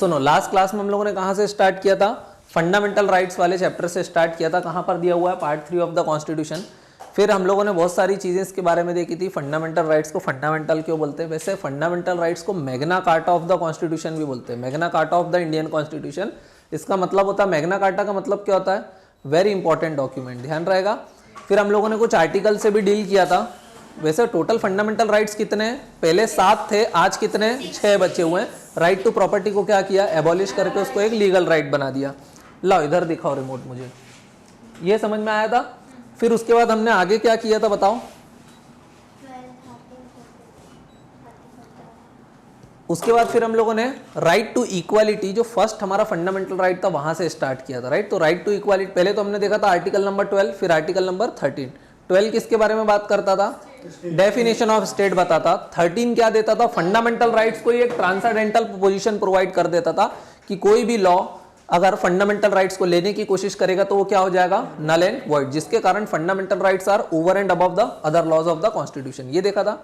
सुनो, last class में हम लोगों ने कहाँ से स्टार्ट किया था? फंडामेंटल राइट्स वाले चैप्टर से स्टार्ट किया था। कहाँ पर दिया हुआ है? Part 3 of the constitution. फिर हम लोगों ने बहुत सारी चीज़ें इसके बारे में देखी थी। फंडामेंटल राइट्स को फंडामेंटल क्यों बोलते हैं? वैसे फंडामेंटल राइट्स को Magna carta of the constitution भी बोलते हैं। Magna carta of the Indian constitution, इसका मतलब होता है, मैग्ना कार्टा का मतलब क्या होता है? वेरी इंपॉर्टेंट डॉक्यूमेंट, ध्यान रहेगा। फिर हम लोगों ने कुछ आर्टिकल से भी डील किया था। वैसे टोटल फंडामेंटल राइट्स कितने हैं? पहले 7 थे, आज कितने? 6 बचे हुए हैं। राइट टू प्रॉपर्टी को क्या किया? एबॉलिश करके उसको एक लीगल राइट बना दिया। लाओ इधर दिखाओ रिमोट मुझे, ये समझ में आया था? फिर उसके बाद हमने आगे क्या किया था बताओ? उसके बाद फिर हम लोगों ने राइट टू इक्वालिटी, जो फर्स्ट हमारा फंडामेंटल राइट था, वहां से स्टार्ट किया था। राइट, तो राइट टू इक्वालिटी पहले तो हमने देखा था आर्टिकल नंबर 12, फिर आर्टिकल नंबर 13। 12 किसके बारे में बात करता था? डेफिनेशन ऑफ स्टेट बताता। 13 क्या देता था? फंडामेंटल राइट्स को एक ट्रांसेंडेंटल पोजीशन प्रोवाइड कर देता था कि कोई भी लॉ अगर फंडामेंटल राइट्स को लेने की कोशिश करेगा तो वो क्या हो जाएगा? नल एंड वॉइड, जिसके कारण fundamental rights are over and above the other laws of the constitution, ये देखा था।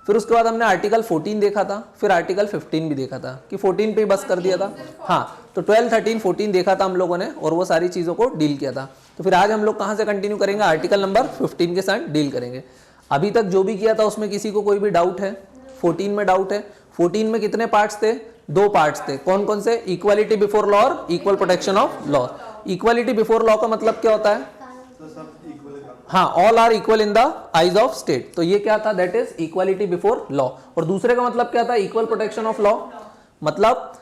फिर उसके बाद हमने आर्टिकल 14 देखा था, फिर आर्टिकल 15 भी देखा था कि 14 पे ही बस कर दिया था। हाँ, तो 12, 13, 14 देखा था हम लोगों ने और वो सारी चीज़ों को डील किया था। तो फिर आज हम लोग कहाँ से कंटिन्यू करेंगे? आर्टिकल नंबर 15 के साथ डील करेंगे। अभी तक जो भी किया था उसमें किसी को कोई भी डाउट है? 14 में डाउट है? 14 में कितने पार्ट्स थे? 2 पार्ट्स थे। कौन कौन से? इक्वालिटी बिफोर लॉ और equal protection of law. Equality before law का मतलब क्या होता है? हाँ, all are equal in the eyes of state, तो ये क्या था? That is equality before law. और दूसरे का मतलब क्या था? Equal protection of law. मतलब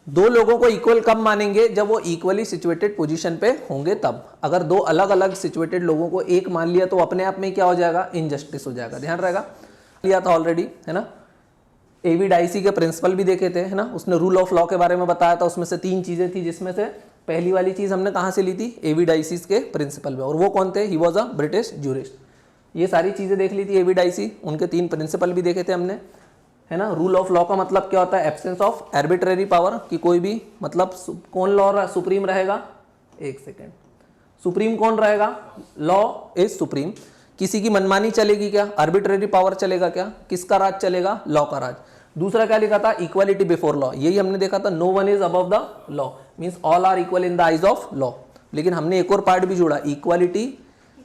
दो लोगों को इक्वल कब मानेंगे? जब वो इक्वली सिचुएटेड पोजीशन पे होंगे तब। अगर दो अलग अलग सिचुएटेड लोगों को एक मान लिया तो अपने आप में क्या हो जाएगा? इनजस्टिस हो जाएगा, ध्यान रहेगा। लिया था ऑलरेडी, है ना। एवी डाइसी के प्रिंसिपल भी देखे थे, है ना। उसने रूल ऑफ लॉ के बारे में बताया था, उसमें से 3 चीजें थी, जिसमें से पहली वाली चीज हमने कहां से ली थी? एवी डाइसीस के प्रिंसिपल में। और वो कौन थे? He was a British jurist. ये सारी चीजें देख ली थी एवी डाइसी, उनके 3 प्रिंसिपल भी देखे थे हमने, है ना। रूल ऑफ लॉ का मतलब क्या होता है? एब्सेंस ऑफ आर्बिट्रेरी पावर, कि कोई भी मतलब कौन लॉ सुप्रीम रहेगा? एक सेकेंड, सुप्रीम कौन रहेगा? Law is supreme. किसी की मनमानी चलेगी क्या? आर्बिट्रेरी पावर चलेगा क्या? किसका राज चलेगा? लॉ का राज। दूसरा क्या लिखा था? इक्वालिटी बिफोर लॉ, यही हमने देखा था। No one is above the law, means all are equal in the eyes of law. लेकिन हमने एक और पार्ट भी जोड़ा, इक्वालिटी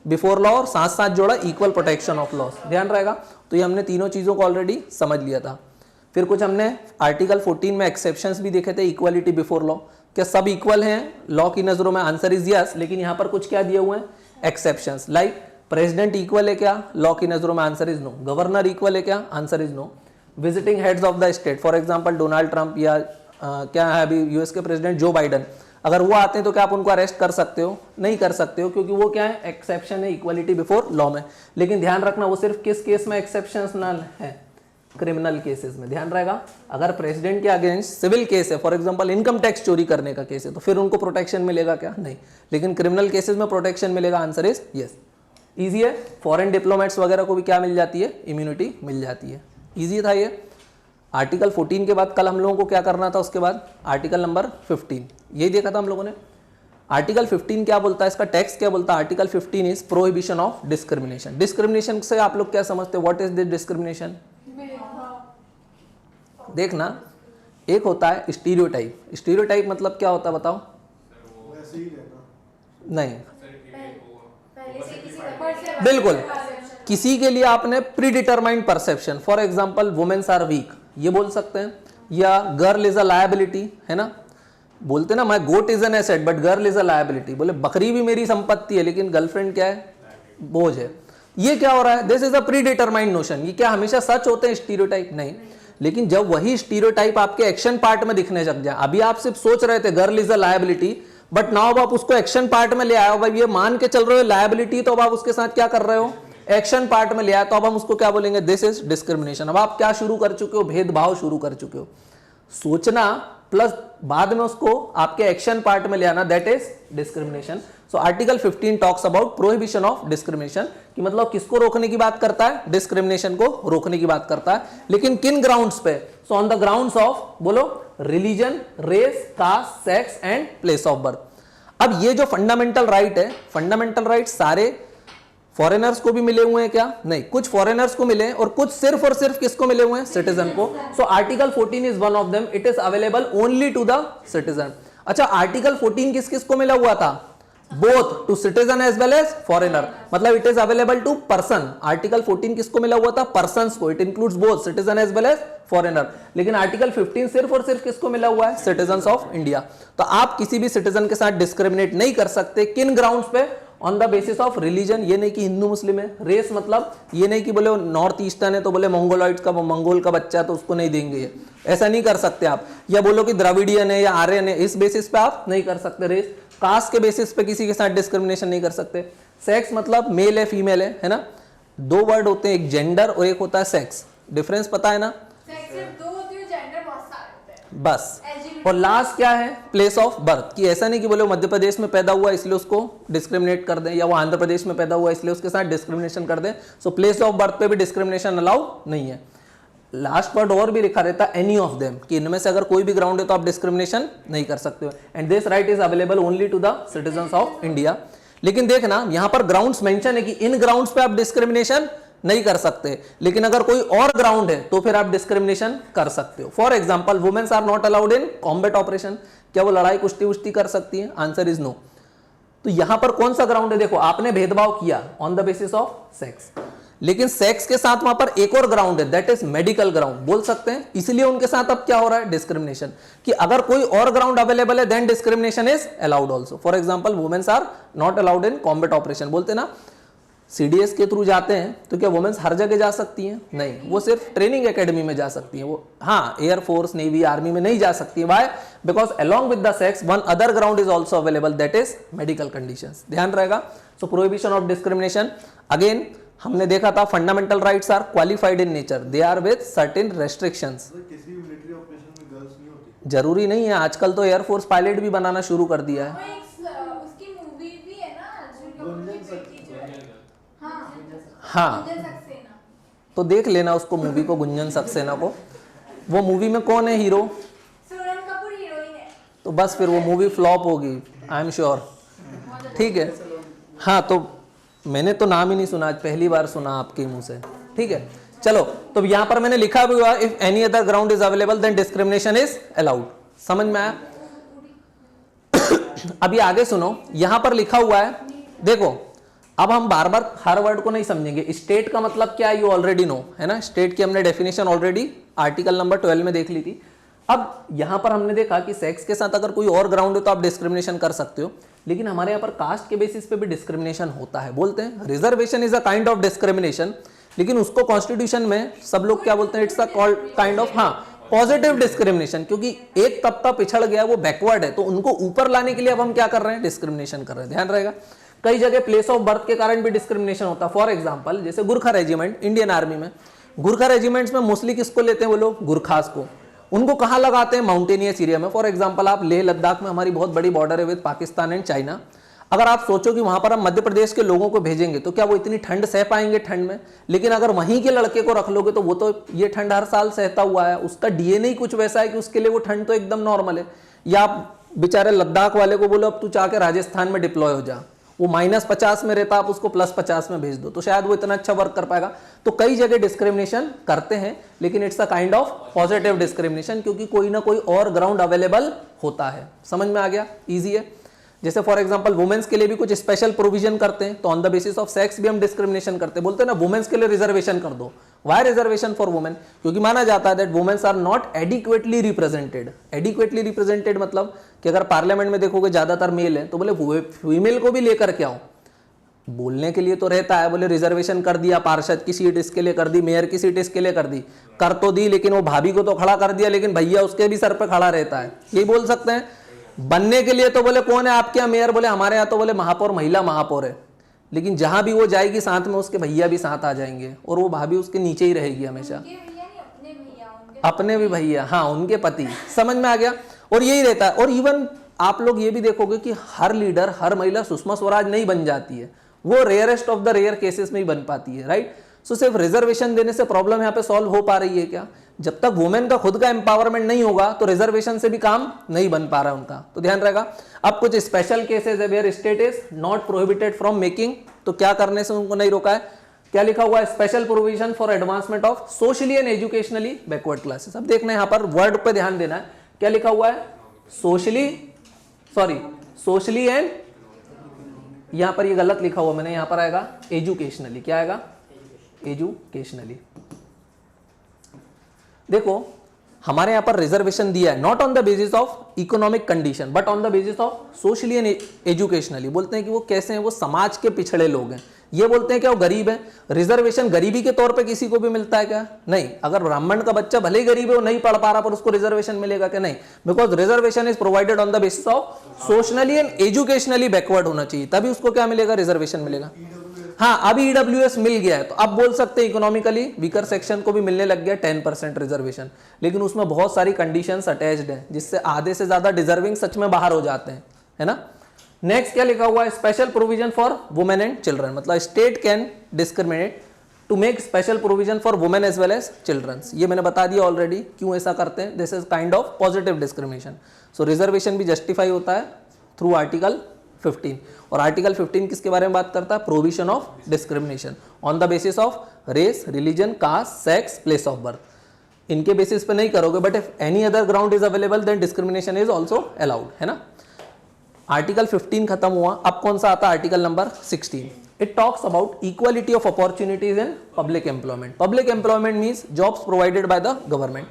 बिफोर लॉ, और साथ साथ जोड़ा इक्वल प्रोटेक्शन ऑफ लॉ, ध्यान रहेगा। तो ये हमने तीनों चीजों को ऑलरेडी समझ लिया था। फिर कुछ हमने आर्टिकल 14 में एक्सेप्शंस भी देखे थे इक्वालिटी बिफोर लॉ। क्या सब इक्वल हैं लॉ की नजरों में? आंसर इज यस, लेकिन यहाँ पर कुछ क्या दिए हुए हैं? एक्सेप्शंस। लाइक प्रेसिडेंट इक्वल है क्या लॉ की नजरों में? Answer is no. Governor equal है क्या? Answer is no. Visiting heads of the state, for example Donald Trump या क्या है अभी यूएस के प्रेसिडेंट जो बाइडन, अगर वो आते हैं तो क्या आप उनको अरेस्ट कर सकते हो? नहीं कर सकते हो, क्योंकि वो क्या है? एक्सेप्शन है इक्वालिटी बिफोर लॉ में। लेकिन ध्यान रखना, वो सिर्फ किस केस में एक्सेप्शनल है? क्रिमिनल केसेस में, ध्यान रहेगा। अगर प्रेसिडेंट के अगेंस्ट सिविल केस है, फॉर एग्जांपल इनकम टैक्स चोरी करने का केस है, तो फिर उनको प्रोटेक्शन मिलेगा क्या? नहीं। लेकिन क्रिमिनल केसेस में प्रोटेक्शन मिलेगा, आंसर इज यस। ईजी है। फॉरेन डिप्लोमेट्स वगैरह को भी क्या मिल जाती है? इम्यूनिटी मिल जाती है। ईजी था ये। आर्टिकल 14 के बाद कल हम लोगों को क्या करना था? उसके बाद आर्टिकल नंबर 15, यही देखा था हम लोगों ने। आर्टिकल 15 क्या बोलता है? इसका टेक्स्ट क्या बोलता है? Article 15 is prohibition of discrimination. Discrimination से आप लोग क्या समझते हो? What is this discrimination? देखना, एक होता है स्टीरियोटाइप। स्टीरियोटाइप मतलब क्या होता है बताओ? नहीं, बिल्कुल किसी के लिए आपने predetermined perception, for example womens are weak, ये बोल सकते हैं। या गर्ल इज अ लायबिलिटी, है ना। बोलते ना, my goat is an asset but girl is a liability. बोले बकरी भी मेरी संपत्ति है लेकिन गर्लफ्रेंड क्या है? बोझ है। ये क्या हो रहा है? This is a pre determined notion. ये क्या हमेशा सच होते हैं स्टीरियोटाइप? नहीं। लेकिन जब वही स्टीरियोटाइप आपके एक्शन पार्ट में दिखने लग जाए, अभी आप सिर्फ सोच रहे थे girl is a liability, but now आप उसको एक्शन पार्ट में ले आए हो। भाई ये मान के चल रहे हो लायबिलिटी, तो अब आप उसके साथ क्या कर रहे हो? एक्शन पार्ट में ले आए, तो अब हम उसको क्या बोलेंगे? This is discrimination. अब आप क्या शुरू कर चुके हो? भेदभाव शुरू कर चुके हो। सोचना प्लस बाद में उसको आपके एक्शन पार्ट में ले आना, that is discrimination. So article 15 talks about prohibition of discrimination, कि मतलब किसको रोकने की बात करता है? डिस्क्रिमिनेशन को रोकने की बात करता है। लेकिन किन ग्राउंड्स पे? So on the grounds of, बोलो, religion, race, caste, sex and place of birth. अब ये जो फंडामेंटल राइट है, फंडामेंटल राइट सारे फॉरेनर्स को भी मिले हुए हैं क्या? नहीं, कुछ फॉरेनर्स को मिले और कुछ सिर्फ और सिर्फ किसको मिले हुए हैं? सिटीजन को। So article 14 is one of them, it is available only to the citizen. अच्छा, आर्टिकल 14 किस किस को मिला हुआ था? Both to citizen as well as foreigner, मतलब it is available to person. Article 14 किसको मिला हुआ था? पर्सन्स को। It includes both citizen as well as foreigner. लेकिन आर्टिकल 15 सिर्फ और सिर्फ किसको मिला हुआ है? Citizens of India. तो आप किसी भी सिटीजन के साथ डिस्क्रिमिनेट नहीं कर सकते। किन ग्राउंड्स पे? On the basis of religion. ये नहीं कि हिंदू मुस्लिम है। रेस मतलब ये नहीं कि बोले नॉर्थ ईस्टर्न है तो बोले मंगोलॉइड्स का, मंगोल का बच्चा तो उसको नहीं देंगे, ये ऐसा नहीं कर सकते आप। या बोलो कि द्रविडियन है या आर्यन है, इस बेसिस पे आप नहीं कर सकते। रेस, कास्ट के बेसिस पे किसी के साथ डिस्क्रिमिनेशन नहीं कर सकते। सेक्स मतलब मेल है फीमेल है ना। दो वर्ड होते हैं, एक जेंडर और एक होता है सेक्स। डिफरेंस पता है ना? बस। और लास्ट क्या है? Place of birth. कि ऐसा नहीं कि बोले वो मध्य प्रदेश में पैदा हुआ इसलिए उसको डिस्क्रिमिनेट कर दें, या वो आंध्र प्रदेश में पैदा हुआ इसलिए उसके साथ डिस्क्रिमिनेशन कर दें। सो प्लेस ऑफ बर्थ पे भी डिस्क्रिमिनेशन अलाउ नहीं है। लास्ट वर्ड और भी लिखा रहता है एनी ऑफ देम, कि इनमें से अगर कोई भी ग्राउंड है तो आप डिस्क्रिमिनेशन नहीं कर सकते हो। And this right is available only to the citizens of India. लेकिन देखना यहां पर ग्राउंड्स मेंशन है कि इन ग्राउंड्स पे आप डिस्क्रिमिनेशन नहीं कर सकते, लेकिन अगर कोई और ग्राउंड है तो फिर आप डिस्क्रिमिनेशन कर सकते हो। For example, womens are not allowed in combat operation. क्या वो लड़ाई कुश्ती उश्ती कर सकती है? Answer is no. तो यहां पर कौन सा ग्राउंड है? देखो, आपने भेदभाव किया on the basis of sex, लेकिन सेक्स के साथ वहां पर एक और ग्राउंड है, दैट इज मेडिकल ग्राउंड बोल सकते हैं। इसलिए उनके साथ अब क्या हो रहा है? डिस्क्रिमिनेशन। कि अगर कोई और ग्राउंड अवेलेबल है then discrimination is allowed also. For example, womens are not allowed in combat operation. बोलते ना सीडीएस के थ्रू जाते हैं तो क्या वुमेन्स हर जगह जा सकती हैं? नहीं, वो सिर्फ ट्रेनिंग एकेडमी में जा सकती हैं। वो हाँ, एयरफोर्स, नेवी, आर्मी में नहीं जा सकती है। Why? Because along with the sex one other ground is also available, that is medical conditions. ध्यान रहेगा। So prohibition of discrimination, again हमने देखा था fundamental rights are qualified in nature, they are with certain restrictions. जरूरी नहीं है, आजकल तो एयरफोर्स पायलट भी बनाना शुरू कर दिया है। हाँ, तो देख लेना उसको, मूवी को, गुंजन सक्सेना को। वो मूवी में कौन है हीरो? सोनम कपूर हीरोइन है। तो बस फिर वो मूवी फ्लॉप होगी, आई एम श्योर। ठीक है, हाँ, तो मैंने तो नाम ही नहीं सुना, आज पहली बार सुना आपके मुंह से। ठीक है, चलो, तो यहां पर मैंने लिखा भी हुआ, if any other ground is available then discrimination is allowed. समझ में आया? अभी आगे सुनो, यहां पर लिखा हुआ है, देखो अब हम बार बार हर वर्ड को नहीं समझेंगे। स्टेट का मतलब क्या है? यू ऑलरेडी नो, है ना। स्टेट की हमने डेफिनेशन ऑलरेडी आर्टिकल नंबर 12 में देख ली थी। अब यहां पर हमने देखा कि सेक्स के साथ अगर कोई और ग्राउंड है तो आप डिस्क्रिमिनेशन कर सकते हो, लेकिन हमारे यहाँ पर कास्ट के बेसिस पे भी डिस्क्रिमिनेशन होता है। बोलते हैं reservation is a kind of discrimination, लेकिन उसको कॉन्स्टिट्यूशन में सब लोग क्या बोलते हैं? इट्स अ काइंड ऑफ, हाँ, पॉजिटिव डिस्क्रिमिनेशन। क्योंकि एक तबका पिछड़ गया, वो बैकवर्ड है, तो उनको ऊपर लाने के लिए अब हम क्या कर रहे हैं? डिस्क्रिमिनेशन कर रहे हैं। ध्यान रहेगा। कई जगह प्लेस ऑफ बर्थ के कारण भी डिस्क्रिमिनेशन होता है। फॉर एग्जांपल, जैसे गुरखा रेजिमेंट, इंडियन आर्मी में, गुरखा रेजिमेंट्स में मोस्टली किसको लेते हैं वो लोग? गुरखास को। उनको कहाँ लगाते हैं? माउंटेनियस एरिया में। फॉर एग्जांपल, आप लेह लद्दाख में, हमारी बहुत बड़ी बॉर्डर है विद पाकिस्तान एंड चाइना। अगर आप सोचो कि वहां पर हम मध्य प्रदेश के लोगों को भेजेंगे तो क्या वो इतनी ठंड सह पाएंगे ठंड में? लेकिन अगर वहीं के लड़के को रख लोगे तो वो तो ये ठंड हर साल सहता हुआ है, उसका डीएनए ही कुछ वैसा है कि उसके लिए वो ठंड तो एकदम नॉर्मल है। या आप बेचारे लद्दाख वाले को बोलो अब तू चाह के राजस्थान में डिप्लॉय हो जा, वो -50 में रहता, आप उसको +50 में भेज दो तो शायद वो इतना अच्छा वर्क कर पाएगा। तो कई जगह डिस्क्रिमिनेशन करते हैं, लेकिन it's a kind of positive discrimination, क्योंकि कोई ना कोई और ग्राउंड अवेलेबल होता है। समझ में आ गया? इजी है। जैसे फॉर एग्जांपल वुमेन्स के लिए भी कुछ स्पेशल प्रोविजन करते हैं, तो on the basis of sex भी हम डिस्क्रिमिनेशन करते हैं। बोलते हैं ना वुमेन्स के लिए रिजर्वेशन कर दो। Why reservation for women? क्योंकि माना जाता है that womens are not adequately represented. Adequately represented मतलब कि अगर पार्लियामेंट में देखोगे ज्यादातर मेल है, तो बोले फीमेल को भी लेकर के आओ। बोलने के लिए तो रहता है, बोले रिजर्वेशन कर दिया, पार्षद की सीट इसके लिए कर दी, मेयर की सीट इसके लिए कर दी, कर तो दी, लेकिन वो भाभी को तो खड़ा कर दिया, लेकिन भैया उसके भी सर पे खड़ा रहता है। यही बोल सकते हैं। बनने के लिए तो बोले कौन है आपके यहाँ मेयर? बोले हमारे यहाँ तो बोले महापौर, महिला महापौर है, लेकिन जहां भी वो जाएगी साथ में उसके भैया भी साथ आ जाएंगे और वो भाभी उसके नीचे ही रहेगी हमेशा। अपने भी भैया, हाँ, उनके पति। समझ में आ गया? और यही रहता है। और इवन आप लोग ये भी देखोगे कि हर लीडर, हर महिला सुषमा स्वराज नहीं बन जाती है, वो rarest of the rare cases में ही बन पाती है, राइट। सो सिर्फ रिजर्वेशन देने से प्रॉब्लम यहाँ पे सॉल्व हो पा रही है क्या? जब तक वुमेन का खुद का एम्पावरमेंट नहीं होगा तो रिजर्वेशन से भी काम नहीं बन पा रहा है उनका, तो ध्यान रहेगा। अब कुछ स्पेशल केसेस है where state is not prohibited from making, तो क्या करने से उनको नहीं रोका है, क्या लिखा हुआ है, special provision for advancement of socially and educationally backward classes. अब देखना है यहाँ पर वर्ड पे ध्यान देना है, क्या लिखा हुआ है, सोशली एंड, यहां पर ये गलत लिखा हुआ मैंने, यहां पर आएगा एजुकेशनली, क्या आएगा, एजुकेशनली। देखो हमारे यहां पर रिजर्वेशन दिया है not on the basis of economic condition but on the basis of socially and educationally. बोलते हैं कि वो कैसे हैं, वो समाज के पिछड़े लोग हैं, ये बोलते हैं क्या वो गरीब है। रिजर्वेशन गरीबी के तौर पे किसी को भी मिलता है क्या, नहीं। अगर ब्राह्मण का बच्चा भले ही गरीब है, वो नहीं पढ़ पा रहा, पर उसको रिजर्वेशन मिलेगा क्या, नहीं, because reservation is provided on the basis of socially and educationally backward होना चाहिए, तभी उसको क्या मिलेगा, रिजर्वेशन मिलेगा। हाँ, अभी ईडब्ल्यूएस मिल गया है तो अब बोल सकते हैं इकोनॉमिकली वीकर सेक्शन को भी मिलने लग गया 10% रिजर्वेशन, लेकिन उसमें बहुत सारी कंडीशंस अटैच्ड हैं जिससे आधे से ज्यादा डिजर्विंग सच में बाहर हो जाते हैं, है ना। नेक्स्ट क्या लिखा हुआ है, special provision for women and children, मतलब state can discriminate to make special provision for women as well as childrens. ये मैंने बता दिया ऑलरेडी क्यों ऐसा करते हैं, this is kind of positive discrimination. So reservation भी जस्टिफाई होता है थ्रू आर्टिकल 15, और आर्टिकल 15 किसके बारे में बात करता है, provision of discrimination on the basis of race, religion, caste, sex, place of birth. इनके बेसिस पे नहीं करोगे, but if any other ground is available then discrimination is also allowed, है ना। आर्टिकल 15 खत्म हुआ, अब कौन सा आता है, article number 16। It talks about equality of opportunities in public employment. Public employment means jobs provided by the government.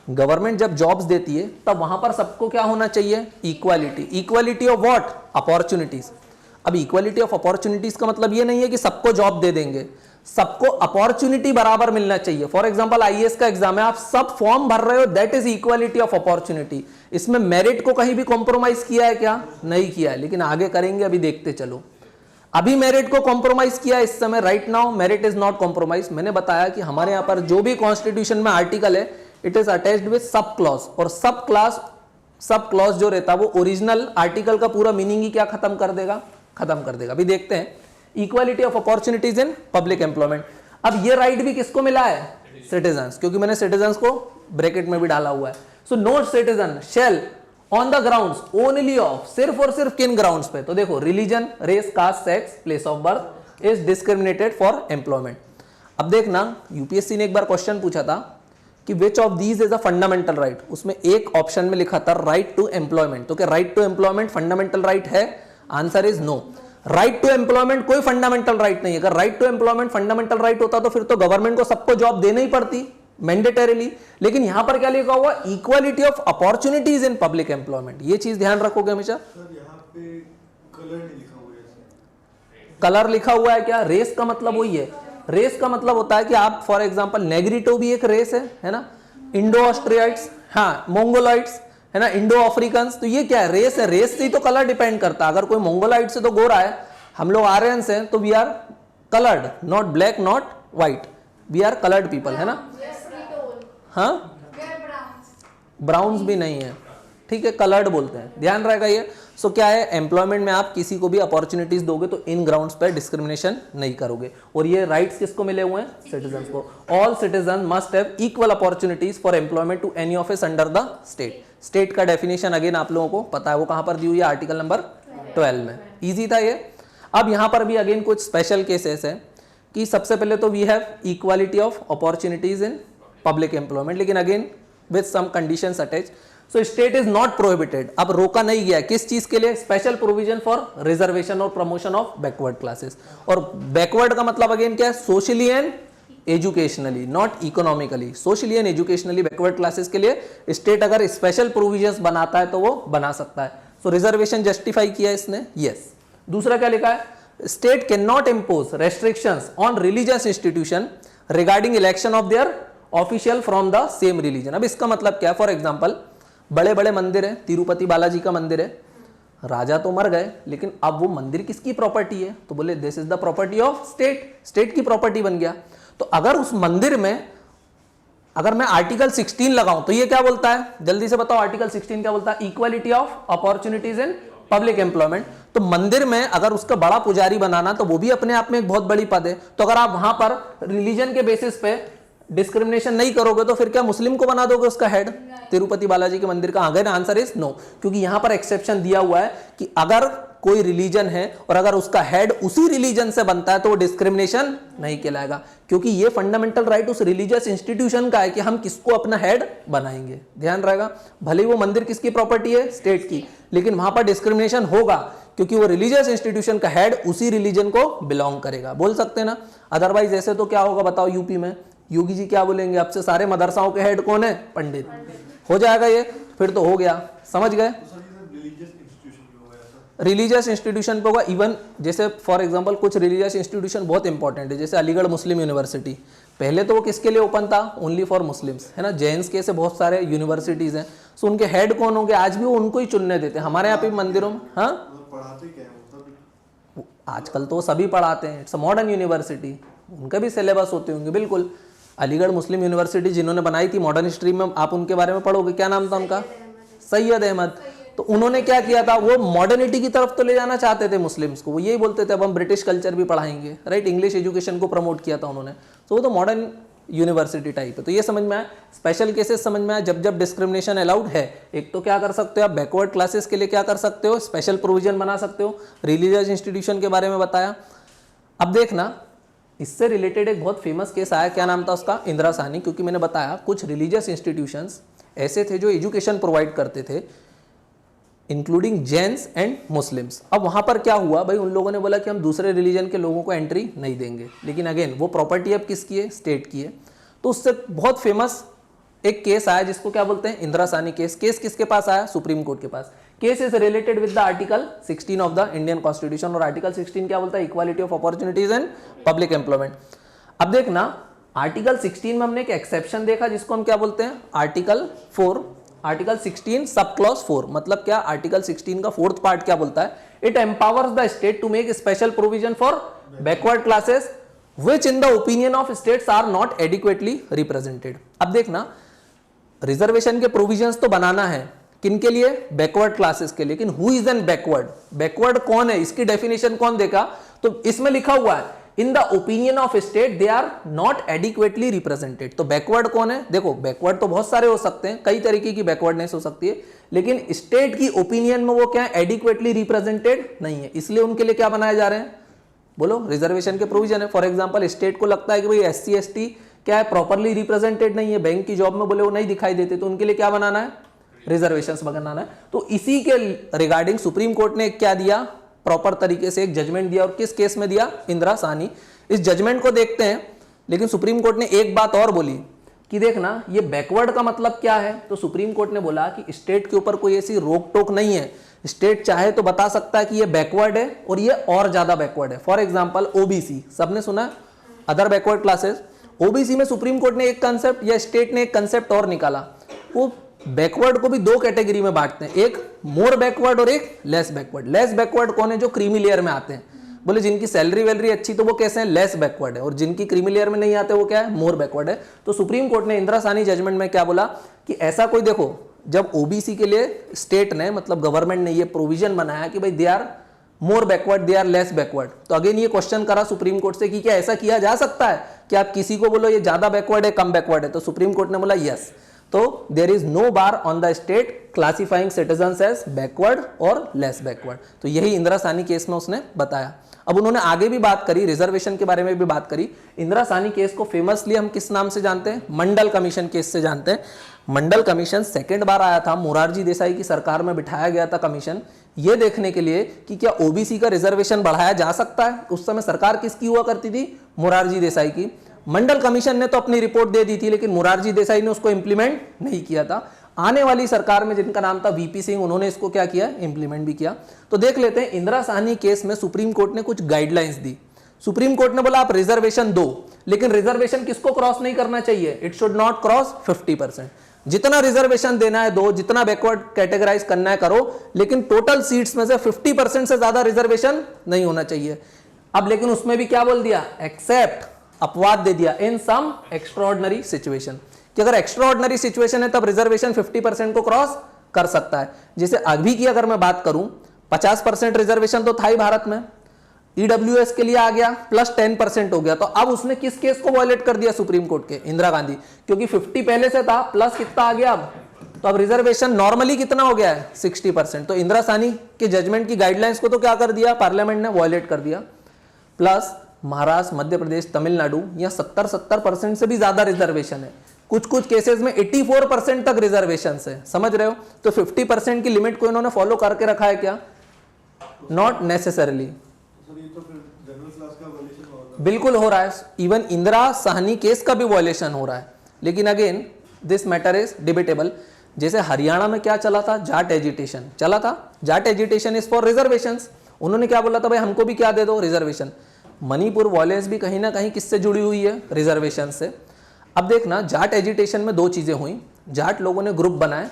Government जब जॉब्स देती है तब वहां पर सबको क्या होना चाहिए, equality. Equality of what, opportunities. अब इक्वालिटी ऑफ अपॉर्चुनिटीज का मतलब ये नहीं है कि सबको जॉब दे देंगे, सबको अपॉर्चुनिटी बराबर मिलना चाहिए। फॉर एग्जांपल आईएएस का एग्जाम है, आप सब फॉर्म भर रहे हो, that is equality of opportunity. इसमें मेरिट को कहीं भी कॉम्प्रोमाइज किया है क्या, नहीं किया है, लेकिन आगे करेंगे, अभी देखते चलो। अभी मेरिट को कॉम्प्रोमाइज किया इस समय, right now merit is not compromise. मैंने बताया कि हमारे यहां पर जो भी कॉन्स्टिट्यूशन में आर्टिकल है it is attached with sub clause, और सब क्लॉज जो रहता है वो ओरिजिनल आर्टिकल का पूरा मीनिंग ही क्या खत्म कर देगा, खत्म कर देगा। अभी देखते हैं equality of opportunities in public employment. अब ये राइट भी किसको मिला है, सिटीजन्स, क्योंकि मैंने सिटीजन्स को ब्रैकेट में भी डाला हुआ है। So no citizen shall on the grounds only of, सिर्फ और सिर्फ किन ग्राउंड्स पे, तो देखो religion, race, caste, sex, place of birth is discriminated for employment. अब देखना यूपीएससी ने एक बार क्वेश्चन पूछा था कि which of these is a fundamental right, उसमें एक ऑप्शन में लिखा था राइट टू एम्प्लॉयमेंट। तो क्या right to employment fundamental right है, answer is no. Right to employment कोई फंडामेंटल राइट नहीं है। अगर right to employment fundamental right होता तो फिर तो गवर्नमेंट को सबको जॉब देनी ही पड़ती मैंडेटरीली, लेकिन यहां पर क्या लिखा हुआ, equality of opportunities in public employment. ये चीज ध्यान रखोगे हमेशा। कलर लिखा हुआ है क्या, रेस का मतलब वही है, रेस का मतलब होता है कि आप फॉर एग्जांपल नेग्रिटो भी एक रेस है ना, इंडो ऑस्ट्रियाइट्स, हाँ मोंगोलाइट्स, है ना, इंडो अफ्रीकन, तो ये क्या है, रेस है। रेस से ही तो कलर डिपेंड करता है। अगर कोई मोंगोलाइट से तो गोरा है, हम लोग आर्यंस हैं तो we are coloured, not black not white, we are coloured people, है ना। हाँ, ब्राउन्स भी नहीं है, ठीक है, कलर्ड बोलते हैं, ध्यान रहेगा ये। सो क्या है, एम्प्लॉयमेंट में आप किसी को भी अपॉर्चुनिटीज दोगे तो इन ग्राउंड्स पर डिस्क्रिमिनेशन नहीं करोगे। और ये राइट्स किसको मिले हुए हैं, सिटीजन्स को। All citizen must have equal opportunities for employment to any office under the state. State का डेफिनेशन अगेन आप लोगों को पता है, वो कहां पर दी हुई है, आर्टिकल नंबर 12 में, इजी था ये। अब यहां पर भी अगेन कुछ स्पेशल केसेस है कि सबसे पहले तो we have equality of opportunities in public employment, लेकिन again with some conditions attach. So state is not prohibited, अब रोका नहीं गया किस चीज के लिए, स्पेशल प्रोविजन फॉर रिजर्वेशन और प्रमोशन ऑफ बैकवर्ड क्लासेस। और बैकवर्ड का मतलब अगेन क्या है, socially and educationally, not economically, socially and educationally backward classes के लिए स्टेट अगर स्पेशल प्रोविजंस बनाता है तो वो बना सकता है। सो रिजर्वेशन जस्टिफाई किया इसने, यस। दूसरा क्या लिखा है, state can not impose restrictions on religious institution regarding election of their official from the same religion. अब इसका मतलब क्या है, फॉर एग्जाम्पल बड़े बड़े मंदिर है, तिरुपति बालाजी का मंदिर है, राजा तो मर गए लेकिन अब वो मंदिर किसकी प्रॉपर्टी है, तो बोले this is the property of state, state की प्रॉपर्टी बन गया। तो अगर उस मंदिर में अगर मैं आर्टिकल 16 लगाऊं तो ये क्या बोलता है, जल्दी से बताओ, आर्टिकल 16 क्या बोलता है, equality of opportunities in public employment. तो मंदिर में अगर उसका बड़ा पुजारी बनाना तो वो भी अपने आप में एक बहुत बड़ी पद है। तो अगर आप वहां पर रिलीजन के बेसिस पे डिस्क्रिमिनेशन नहीं करोगे तो फिर क्या मुस्लिम को बना दोगे उसका हेड तिरुपति बालाजी के मंदिर का? अगर आंसर इज नो, क्योंकि यहां पर एक्सेप्शन दिया हुआ है कि अगर कोई रिलीजन है और अगर उसका हेड उसी रिलीजन से बनता है तो वो डिस्क्रिमिनेशन नहीं कहलाएगा, क्योंकि ये फंडामेंटल राइट उस रिलीजियस इंस्टीट्यूशन का है कि हम किसको अपना हेड बनाएंगे। ध्यान रहेगा, भले ही वो मंदिर किसकी प्रॉपर्टी है, स्टेट की, लेकिन वहां पर डिस्क्रिमिनेशन होगा क्योंकि वो रिलीजियस इंस्टीट्यूशन का हेड उसी रिलीजन को बिलोंग करेगा। बोल सकते हैं ना? अदरवाइज ऐसे तो क्या होगा बताओ, यूपी में योगी जी क्या बोलेंगे, अब से सारे मदरसाओं के हेड कौन है? पंडित। हो जाएगा ये, फिर तो हो गया, समझ गए? रिलीजियस इंस्टीट्यूशन पे होगा। इवन जैसे फॉर एग्जांपल कुछ रिलीजियस इंस्टीट्यूशन बहुत इंपॉर्टेंट है, जैसे अलीगढ़ मुस्लिम यूनिवर्सिटी, पहले तो वो किसके लिए ओपन था? ओनली फॉर मुस्लिम्स, है ना। जैन्स के से बहुत सारे यूनिवर्सिटीज हैं, सो उनके हेड कौन होंगे? आज भी वो उनको ही चुनने देते हैं। हमारे यहाँ पे मंदिरों में पढ़ाते क्या है आजकल तो सभी पढ़ाते हैं, इट्स अ मॉडर्न यूनिवर्सिटी, उनके भी सिलेबस होते होंगे। बिल्कुल, अलीगढ़ मुस्लिम यूनिवर्सिटी जिन्होंने बनाई थी मॉडर्न हिस्ट्री में आप उनके बारे में पढ़ोगे, क्या नाम था उनका? सैयद अहमद। तो उन्होंने क्या किया था, वो मॉडर्निटी की तरफ तो ले जाना चाहते थे मुस्लिम्स को, वो यही बोलते थे अब हम ब्रिटिश कल्चर भी पढ़ाएंगे, राइट। इंग्लिश एजुकेशन को प्रमोट किया था उन्होंने, तो वो तो मॉडर्न यूनिवर्सिटी टाइप है। तो ये समझ में आया। स्पेशल केसेस समझ में आया, जब जब डिस्क्रिमिनेशन अलाउड है, एक तो क्या कर सकते हो आप, बैकवर्ड क्लासेस के लिए क्या कर सकते हो, स्पेशल प्रोविजन बना सकते हो। रिलीजियस इंस्टीट्यूशन के बारे में बताया। अब देखना, इससे रिलेटेड एक बहुत फेमस केस आया, क्या नाम था उसका? इंदिरा साहनी। क्योंकि मैंने बताया कुछ रिलीजियस इंस्टीट्यूशंस ऐसे थे जो एजुकेशन प्रोवाइड करते थे इंक्लूडिंग जैन्स एंड मुस्लिम्स। अब वहां पर क्या हुआ भाई, उन लोगों ने बोला कि हम दूसरे रिलीजन के लोगों को एंट्री नहीं देंगे, लेकिन अगेन वो प्रॉपर्टी अब किसकी है? स्टेट की है। तो उससे बहुत फेमस एक केस आया जिसको क्या बोलते हैं? इंदिरा साहनी केस। केस किसके पास आया? सुप्रीम कोर्ट के पास। Case is related with the article 16 of the Indian constitution, और आर्टिकल 16 क्या बोलता है? Equality of opportunities and public employment. अब देखना, आर्टिकल 16 में हमने एक एक्सेप्शन देखा जिसको हम क्या बोलते हैं? Article 4, article 16 sub clause 4। मतलब क्या? आर्टिकल 16 का फोर्थ पार्ट क्या बोलता है? It empowers the state to make special provision for backward classes which in the opinion of states are not adequately represented। अब देखना, रिजर्वेशन के प्रोविजंस तो बनाना है किनके लिए? बैकवर्ड क्लासेस के लिए। लेकिन who is an backward? Backward कौन है, इसकी डेफिनेशन कौन देगा? तो इसमें लिखा हुआ है in the opinion of state they are not adequately represented. तो बैकवर्ड कौन है? देखो, बैकवर्ड तो बहुत सारे हो सकते हैं, कई तरीके की बैकवर्डनेस हो सकती है, लेकिन स्टेट की ओपिनियन में वो क्या है? एडिक्वेटली रिप्रेजेंटेड नहीं है, इसलिए उनके लिए क्या बनाए जा रहे हैं? बोलो, रिजर्वेशन के प्रोविजन है। फॉर एग्जांपल स्टेट को लगता है कि भाई SC ST क्या है? प्रॉपर्ली रिप्रेजेंटेड नहीं है, बैंक की जॉब में बोले वो नहीं दिखाई देते, तो उनके लिए क्या बनाना है? रिजर्वेशंस बनाना है। तो इसी के रिगार्डिंग सुप्रीम कोर्ट ने क्या दिया? प्रॉपर तरीके से एक जजमेंट दिया, और किस केस में दिया? इंदिरा साहनी। इस जजमेंट को देखते हैं, लेकिन सुप्रीम कोर्ट ने एक बात और बोली कि देखना, ये बैकवर्ड का मतलब क्या है? तो सुप्रीम कोर्ट ने बोला कि स्टेट के ऊपर कोई ऐसी रोक टोक नहीं है, स्टेट चाहे तो बता सकता है कि ये बैकवर्ड है और ये और ज्यादा बैकवर्ड है। फॉर एग्जांपल OBC, सबने सुना है, अदर बैकवर्ड क्लासेस। OBC में सुप्रीम कोर्ट ने एक कंसेप्ट या स्टेट ने एक कंसेप्ट और निकाला, वो बैकवर्ड को भी दो कैटेगरी में बांटते हैं, एक मोर बैकवर्ड और एक लेस बैकवर्ड। लेस बैकवर्ड कौन है? जो क्रीमी लेयर में आते हैं, बोले जिनकी सैलरी वैलरी अच्छी तो वो कैसे हैं? लेस बैकवर्ड है, और जिनकी क्रीमी लेयर में नहीं आते वो क्या है? मोर बैकवर्ड है। तो सुप्रीम कोर्ट ने इंदिरा साहनी जजमेंट में क्या बोला कि ऐसा कोई, देखो, जब OBC के लिए स्टेट ने मतलब गवर्नमेंट ने ये प्रोविजन बनाया कि भाई they are more backward, they are less backward, तो अगेन ये क्वेश्चन करा सुप्रीम कोर्ट से कि क्या ऐसा किया जा सकता है कि आप किसी को बोलो ये ज्यादा बैकवर्ड है, कम बैकवर्ड है? तो सुप्रीम कोर्ट ने बोला यस। तो there is no bar on the state classifying citizens as backward और लेस बैकवर्ड। तो यही इंदिरा साहनी केस में उसने बताया। अब उन्होंने आगे भी बात करी, रिजर्वेशन के बारे में भी बात करी। इंदिरा साहनी केस को फेमसली हम किस नाम से जानते हैं? मंडल कमीशन केस से जानते हैं। मंडल कमीशन सेकेंड बार आया था, मोरारजी देसाई की सरकार में बिठाया गया था कमीशन, ये देखने के लिए कि क्या OBC का रिजर्वेशन बढ़ाया जा सकता है। उस समय सरकार किसकी हुआ करती थी? मोरारजी देसाई की। मंडल कमीशन ने तो अपनी रिपोर्ट दे दी थी, लेकिन मोरारजी देसाई ने उसको इंप्लीमेंट नहीं किया था। आने वाली सरकार में जिनका नाम था VP सिंह, उन्होंने इसको क्या किया? इंप्लीमेंट भी किया। तो देख लेते हैं, इंदिरा साहनी केस में सुप्रीम कोर्ट ने कुछ गाइडलाइंस दी। सुप्रीम कोर्ट ने बोला आप रिजर्वेशन दो, लेकिन रिजर्वेशन किसको क्रॉस नहीं करना चाहिए? It should not cross 50%। जितना रिजर्वेशन देना है दो, जितना बैकवर्ड कैटेगराइज करना है करो, लेकिन टोटल सीट्स में से 50% से ज्यादा रिजर्वेशन नहीं होना चाहिए। अब लेकिन उसमें भी क्या बोल दिया? एक्सेप्ट, अपवाद दे दिया, इन सम एक्स्ट्राऑर्डिनरी सिचुएशन, कि अगर एक्स्ट्राऑर्डिनरी सिचुएशन है तब रिजर्वेशन 50% को क्रॉस कर सकता है। जैसे अभी की अगर मैं बात करूं, 50% रिजर्वेशन तो था ही भारत में, ईडब्ल्यूएस के लिए आ गया +10% हो गया। तो अब उसने किस केस को वायलेट कर दिया सुप्रीम कोर्ट के? इंदिरा गांधी, क्योंकि 50 पहले से था, प्लस कितना आ गया अब, तो अब रिजर्वेशन नॉर्मली कितना हो गया है 60%। तो इंदिरा साहनी के जजमेंट की गाइडलाइंस को तो क्या कर दिया पार्लियामेंट ने, वायलेट कर दिया। प्लस महाराष्ट्र, मध्य प्रदेश, तमिलनाडु, यहाँ 70% से भी ज्यादा रिजर्वेशन है, कुछ कुछ केसेस में 84% तक रिजर्वेशन है, समझ रहे हो? तो 50% की लिमिट को इन्होंने फॉलो करके रखा है क्या? नॉट नेसेसरली, बिल्कुल हो रहा है। इवन इंदिरा साहनी केस का भी वॉयलेशन हो रहा है, लेकिन again this matter is debatable. जैसे हरियाणा में क्या चला था, जाट एजिटेशन चला था, Jat agitation is for reservations. उन्होंने क्या बोला था, भाई हमको भी क्या दे दो, रिजर्वेशन। मणिपुर वॉयलेंस भी कहीं ना कहीं किससे जुड़ी हुई है, रिजर्वेशन से। अब देखना, जाट एजिटेशन में दो चीजें हुई, जाट लोगों ने ग्रुप बनाए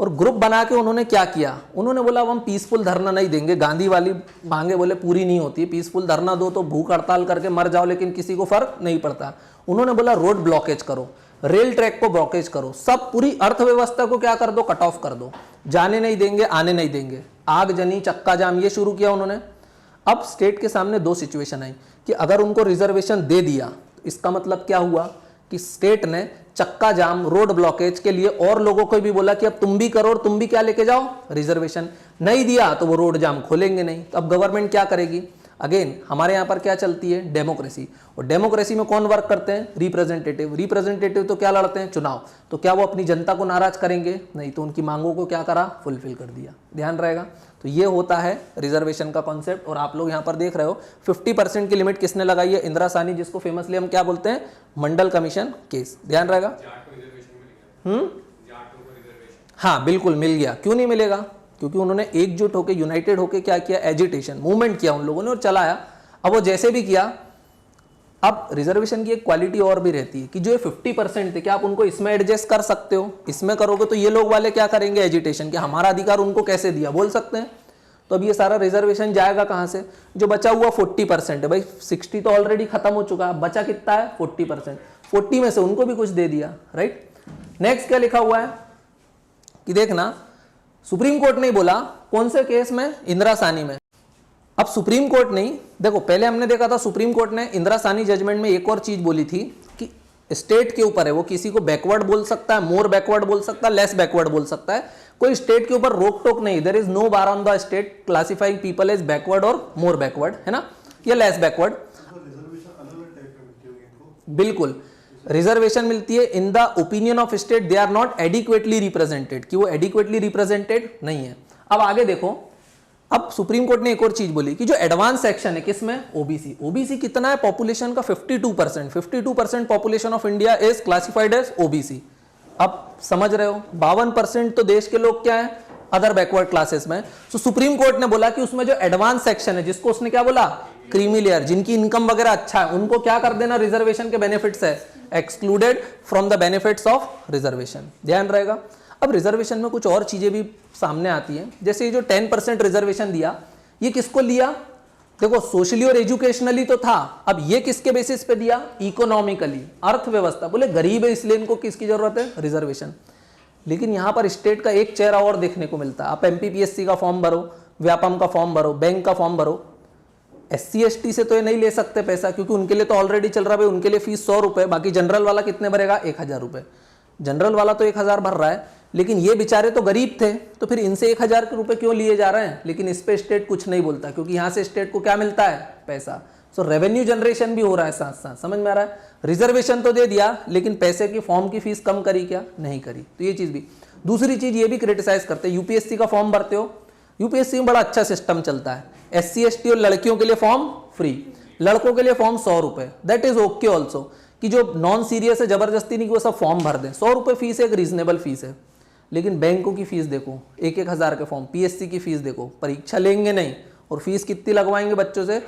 और ग्रुप बना के उन्होंने क्या किया, उन्होंने बोला अब हम पीसफुल धरना नहीं देंगे, गांधी वाली मांगे बोले पूरी नहीं होती, पीसफुल धरना दो तो भूख हड़ताल करके मर जाओ लेकिन किसी को फर्क नहीं पड़ता। उन्होंने बोला रोड ब्लॉकेज करो, रेल ट्रैक को ब्लॉकेज करो, सब पूरी अर्थव्यवस्था को क्या कर दो, कट ऑफ कर दो, जाने नहीं देंगे, आने नहीं देंगे, आगजनी, चक्का जाम, ये शुरू किया उन्होंने। अब स्टेट के सामने दो सिचुएशन आई कि अगर उनको रिजर्वेशन दे दिया तो इसका मतलब क्या हुआ कि स्टेट ने चक्का जाम, रोड ब्लॉकेज के लिए और लोगों को भी बोला कि अब तुम भी करो और तुम भी क्या लेके जाओ, रिजर्वेशन। नहीं दिया तो वो रोड जाम खोलेंगे नहीं, तो अब गवर्नमेंट क्या करेगी? अगेन हमारे यहाँ पर क्या चलती है, डेमोक्रेसी, और डेमोक्रेसी में कौन वर्क करते हैं, रिप्रेजेंटेटिव। रिप्रेजेंटेटिव तो क्या लड़ते हैं, चुनाव। तो क्या वो अपनी जनता को नाराज करेंगे? नहीं, तो उनकी मांगों को क्या करा, फुलफिल कर दिया। ध्यान रहेगा। तो ये होता है रिजर्वेशन का कॉन्सेप्ट। और आप लोग यहाँ पर देख रहे हो 50% की लिमिट किसने लगाई है, इंदिरा साहनी, जिसको फेमसली हम क्या बोलते हैं, मंडल कमीशन केस। ध्यान रहेगा। हाँ बिल्कुल मिल गया, क्यों नहीं मिलेगा, क्योंकि उन्होंने एकजुट होकर, यूनाइटेड होकर क्या किया, एजिटेशन मूवमेंट किया उन लोगों ने और चलाया। अब वो जैसे भी किया, अब रिजर्वेशन की एक क्वालिटी और भी रहती है कि जो ये 50% थे, क्या आप उनको इसमें एडजस्ट कर सकते हो? इसमें करोगे तो ये लोग वाले क्या करेंगे, एजिटेशन, कि हमारा अधिकार उनको कैसे दिया, बोल सकते हैं। तो अब ये सारा रिजर्वेशन जाएगा कहां से? जो बचा हुआ 40% है, भाई 60 तो ऑलरेडी खत्म हो चुका है, बचा कितना है, 40%। 40 में से उनको भी कुछ दे दिया, राइट। नेक्स्ट क्या लिखा हुआ है कि देखना, सुप्रीम कोर्ट ने बोला, कौन से केस में, इंदिरा साहनी में। अब सुप्रीम कोर्ट नहीं, देखो पहले हमने देखा था सुप्रीम कोर्ट ने इंदिरा साहनी जजमेंट में एक और चीज बोली थी कि स्टेट के ऊपर है, वो किसी को बैकवर्ड बोल सकता है, मोर बैकवर्ड बोल सकता है, लेस बैकवर्ड बोल सकता है, कोई स्टेट के ऊपर रोक टोक नहीं। There is no bar on the state classifying people as backward और मोर बैकवर्ड, है ना, या लेस बैकवर्ड। बिल्कुल, रिजर्वेशन मिलती है in the opinion of state they are not adequately represented, कि वो एडिक्वेटली रिप्रेजेंटेड नहीं है। अब आगे देखो, अब सुप्रीम कोर्ट ने एक और चीज बोली कि जो एडवांस सेक्शन है किसमें, ओबीसी। ओबीसी कितना है पॉपुलेशन का, 52%। 52% population of India is classified as OBC. अब समझ रहे हो, 52% तो देश के लोग क्या है, अदर बैकवर्ड क्लासेस में। तो सुप्रीम कोर्ट ने बोला कि उसमें जो एडवांस सेक्शन है, जिसको उसने क्या बोला, क्रीमी लेयर, जिनकी इनकम वगैरह अच्छा है, उनको क्या कर देना, रिजर्वेशन के बेनिफिट्स है, excluded from the benefits of reservation. ध्यान रहेगा। अब रिजर्वेशन में कुछ और चीजें भी सामने आती हैं, जैसे ये जो 10% रिजर्वेशन दिया, ये किसको लिया, देखो सोशली और एजुकेशनली तो था, अब ये किसके बेसिस पे दिया, इकोनॉमिकली, अर्थव्यवस्था। बोले गरीब है इसलिए इनको किसकी जरूरत है, रिजर्वेशन। लेकिन यहां पर स्टेट का एक चेहरा और देखने को मिलता है। आप एमपीपीएससी का फॉर्म भरो, व्यापम का फॉर्म भरो, बैंक का फॉर्म भरो, SC ST से तो ये नहीं ले सकते पैसा, क्योंकि उनके लिए तो ऑलरेडी चल रहा है, उनके लिए फीस 100 रुपए, बाकी जनरल वाला कितने भरेगा, 1000 रुपए। जनरल वाला तो 1000 भर रहा है, लेकिन ये बेचारे तो गरीब थे, तो फिर इनसे 1000 के रुपए क्यों लिए जा रहे हैं। लेकिन इस पे स्टेट कुछ नहीं बोलता, क्योंकि यहां से स्टेट को क्या मिलता है, पैसा। सो रेवेन्यू जनरेशन भी हो रहा है साथ साथ, समझ में आ रहा है। रिजर्वेशन तो दे दिया, लेकिन पैसे की फॉर्म की फीस कम करी क्या, नहीं करी। तो ये चीज भी, दूसरी चीज ये भी क्रिटिसाइज करते हैं, यूपीएससी का फॉर्म भरते हो, यूपीएससी में बड़ा अच्छा सिस्टम चलता है, SC ST और लड़कियों के लिए फॉर्म फ्री, लड़कों के लिए फॉर्म 100 रुपए, दैट इज ओके ऑल्सो, कि जो नॉन सीरियस है जबरदस्ती नहीं कि वो सब फॉर्म भर दें। 100 रुपए फीस एक रीजनेबल फीस है। लेकिन बैंकों की फीस देखो, 1-1 हज़ार के फॉर्म, PSC की फीस देखो, परीक्षा लेंगे नहीं और फीस कितनी लगवाएंगे बच्चों से,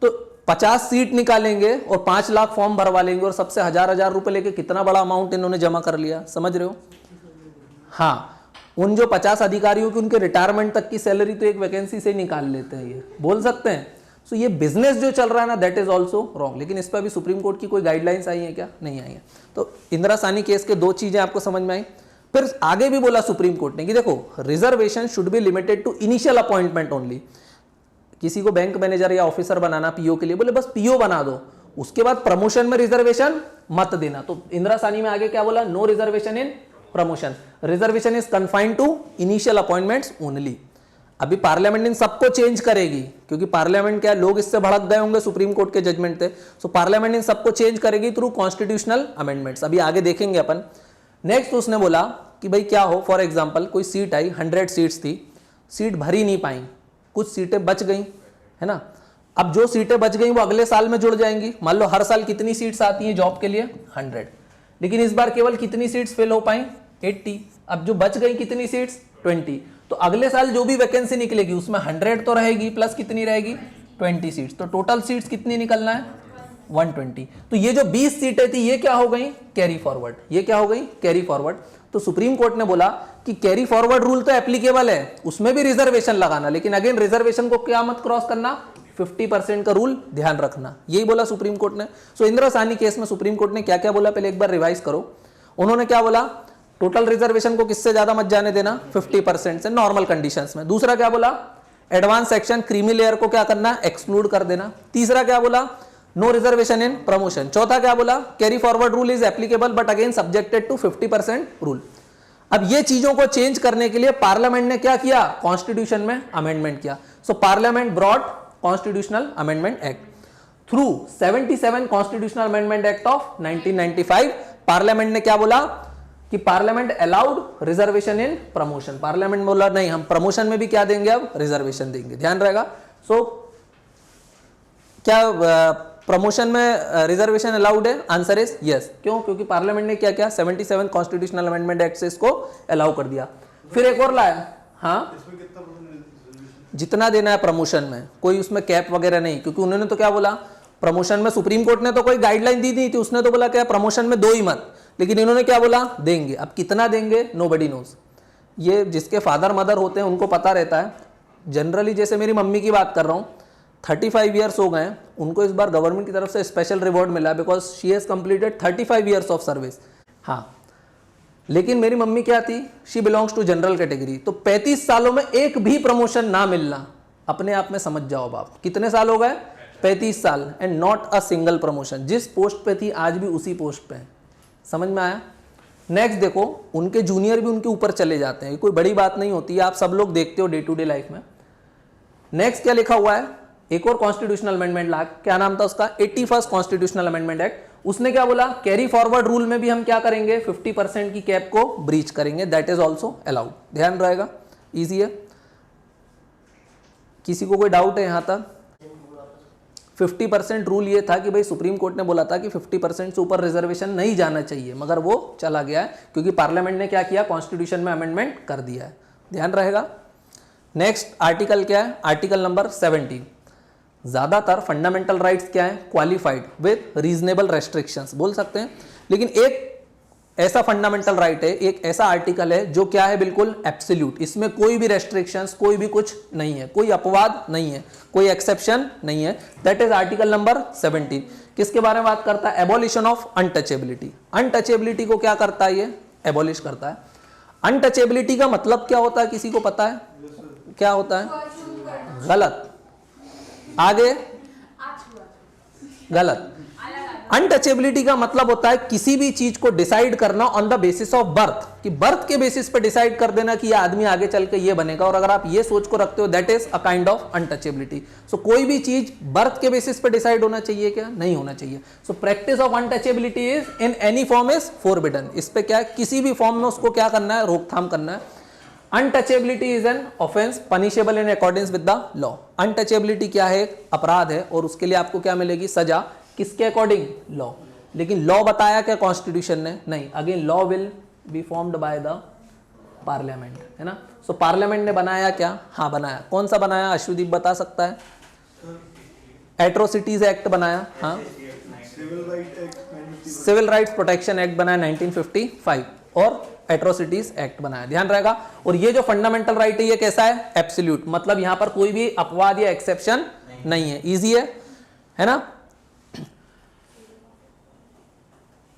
तो 50 सीट निकालेंगे और 5 लाख फॉर्म भरवा लेंगे, और सबसे 1000 रुपए लेके कितना बड़ा अमाउंट इन्होंने जमा कर लिया, समझ रहे हो। हाँ, उन जो 50 अधिकारियों की उनके रिटायरमेंट तक की सैलरी तो एक वैकेंसी से निकाल लेते हैं, ये बोल सकते हैं। सो ये बिजनेस जो चल रहा है ना, दैट इज ऑल्सो रॉन्ग। लेकिन इस पर भी सुप्रीम कोर्ट की कोई गाइडलाइंस आई है क्या, नहीं आई है। तो इंदिरा साहनी केस के दो चीजें आपको समझ में आई। फिर आगे भी बोला सुप्रीम कोर्ट ने कि देखो, reservation should be limited to initial appointment only, किसी को बैंक मैनेजर या ऑफिसर बनाना पीओ के लिए, बोले बस पीओ बना दो, उसके बाद प्रमोशन में रिजर्वेशन मत देना। तो इंदिरा साहनी में आगे क्या बोला, no reservation in promotion, reservation is confined to initial appointments only. अभी पार्लियामेंट इन सबको चेंज करेगी, क्योंकि पार्लियामेंट क्या, लोग इससे भड़क गए होंगे सुप्रीम कोर्ट के जजमेंट से, सो पार्लियामेंट इन सबको चेंज करेगी थ्रू कॉन्स्टिट्यूशनल अमेंडमेंट्स। अभी आगे देखेंगे अपन। नेक्स्ट उसने बोला कि भाई क्या हो, फॉर एग्जांपल कोई सीट आई, 100 सीट्स थी, सीट भरी नहीं पाई, कुछ सीटें बच गई, है ना। अब जो सीटें बच गई वो अगले साल में जुड़ जाएंगी। मान लो हर साल कितनी सीट्स आती हैं जॉब के लिए, 100, लेकिन इस बार केवल कितनी सीट्स फिल हो पाई, 80। अब जो बच गई कितनी सीट्स, 20। तो अगले साल जो भी वैकेंसी निकलेगी उसमें 100 तो रहेगी, प्लस कितनी रहेगी, 20 सीट्स। तो टोटल सीट्स कितनी निकलना है, 120। तो ये जो 20 सीटें थी ये क्या हो गई, कैरी फॉरवर्ड। ये क्या हो गई, कैरी फॉरवर्ड। तो सुप्रीम कोर्ट ने बोला कि कैरी फॉरवर्ड रूल तो एप्लीकेबल है, उसमें भी रिजर्वेशन लगाना, लेकिन अगेन रिजर्वेशन को क्या मत क्रॉस करना, 50% का रूल ध्यान रखना। यही बोला सुप्रीम कोर्ट ने। सो इंदिरा साहनी केस में सुप्रीम कोर्ट ने क्या क्या बोला, पहले एक बार रिवाइज करो। उन्होंने क्या बोला, टोटल रिजर्वेशन को किससे ज्यादा मत जाने देना, 50% से नॉर्मल कंडीशंस में। दूसरा क्या बोला, एडवांस सेक्शन क्रीमी लेयर को क्या करना, एक्सक्लूड कर देना। तीसरा क्या बोला, नो रिजर्वेशन इन प्रमोशन। चौथा क्या बोला, carry forward rule is applicable but again subjected to 50% rule. अब ये चीजों को चेंज करने के लिए पार्लियामेंट ने क्या किया, कॉन्स्टिट्यूशन में अमेंडमेंट किया। So parliament brought constitutional amendment act through 77 constitutional amendment act of 1995। Parliament ने क्या बोला कि parliament allowed reservation in promotion. Parliament बोला नहीं, हम प्रमोशन में भी क्या देंगे, अब रिजर्वेशन देंगे। ध्यान रहेगा। सो क्या प्रमोशन में रिजर्वेशन अलाउड है, आंसर इज यस। क्यों, क्योंकि पार्लियामेंट ने क्या किया, 77 कॉन्स्टिट्यूशनल अमेंडमेंट एक्ट से इसको अलाउ कर दिया। फिर एक और लाया, हाँ, जितना देना है प्रमोशन में, कोई उसमें कैप वगैरह नहीं, क्योंकि उन्होंने तो क्या बोला, प्रमोशन में सुप्रीम कोर्ट ने तो कोई गाइडलाइन दी नहीं थी, उसने तो बोला क्या, प्रमोशन में दो ही मत, लेकिन इन्होंने क्या बोला, देंगे। अब कितना देंगे, नोबडी नोज। ये जिसके फादर मदर होते हैं उनको पता रहता है। जनरली जैसे मेरी मम्मी की बात कर रहा हूँ, 35 ईयर्स हो गए, उनको इस बार गवर्नमेंट की तरफ से स्पेशल रिवॉर्ड मिला because she has completed 35 years of service. हाँ, लेकिन मेरी मम्मी क्या थी, she belongs to general category. तो 35 सालों में एक भी प्रमोशन ना मिलना, अपने आप में समझ जाओ बाप, कितने साल हो गए, 35 साल, and not a single promotion. जिस पोस्ट पे थी आज भी उसी पोस्ट पे है। समझ में आया। नेक्स्ट देखो, उनके जूनियर भी उनके ऊपर चले जाते हैं, कोई बड़ी बात नहीं होती है, आप सब लोग देखते हो डे टू डे लाइफ में। नेक्स्ट क्या लिखा हुआ है, एक और कॉन्स्टिट्यूशनल अमेंडमेंट ला, क्या नाम था उसका, 81st कॉन्स्टिट्यूशनल अमेंडमेंट एक्ट। उसने क्या बोला, कैरी फॉरवर्ड रूल में भी हम क्या करेंगे, 50% की कैप को ब्रीच करेंगे, दैट इज ऑल्सो अलाउड। ध्यान रहेगा, इजी है। किसी को कोई डाउट है यहां तक? 50% रूल ये था कि भाई सुप्रीम कोर्ट ने बोला था कि 50% से ऊपर रिजर्वेशन नहीं जाना चाहिए, मगर वो चला गया है क्योंकि पार्लियामेंट ने क्या किया, कॉन्स्टिट्यूशन में अमेंडमेंट कर दिया है। ध्यान रहेगा। नेक्स्ट आर्टिकल क्या है, आर्टिकल नंबर 17। ज्यादातर फंडामेंटल राइट्स क्या है, क्वालिफाइड विद रीजनेबल रेस्ट्रिक्शंस बोल सकते हैं, लेकिन एक ऐसा फंडामेंटल राइट है, एक ऐसा आर्टिकल है जो क्या है, बिल्कुल एब्सोल्यूट, इसमें कोई भी रेस्ट्रिक्शंस, कोई भी कुछ नहीं है, कोई अपवाद नहीं है, कोई एक्सेप्शन नहीं है। That is article number 17। किसके बारे में बात करता है, एबॉलिशन ऑफ अनटचेबिलिटी। अनटचेबिलिटी को क्या करता है, ये एबॉलिश करता है। अनटचेबिलिटी का मतलब क्या होता है, किसी को पता है क्या होता है? गलत, आगे गलत। अनटचेबिलिटी का मतलब होता है किसी भी चीज को डिसाइड करना on the basis of birth, कि बर्थ के बेसिस पे डिसाइड कर देना कि ये आदमी आगे चल के ये बनेगा, और अगर आप ये सोच को रखते हो that is a kind of untouchability. So कोई भी चीज बर्थ के बेसिस पे डिसाइड होना चाहिए क्या, नहीं होना चाहिए। So practice of untouchability is in any form is forbidden. इस पे क्या है, किसी भी फॉर्म में उसको क्या करना है, रोकथाम करना है। Untouchability is an offence punishable in accordance with the law. Untouchability क्या है, अपराध है, और उसके लिए आपको क्या मिलेगी, सजा, किसके अकॉर्डिंग, लॉ। लेकिन लॉ बताया क्या कॉन्स्टिट्यूशन ने, नहीं। Again law will be formed by the parliament, है ना। सो पार्लियामेंट ने बनाया क्या, हाँ बनाया। कौन सा बनाया, अश्वदीप बता सकता है? एट्रोसिटीज एक्ट बनाया, हाँ। सिविल राइट्स प्रोटेक्शन एक्ट बनाया 1955, और एट्रोसिटीज एक्ट बनाया। ध्यान रहेगा। और ये जो फंडामेंटल राइट है ये कैसा है, एब्सोल्यूट, मतलब यहां पर कोई भी अपवाद या एक्सेप्शन नहीं है। इजी है ना।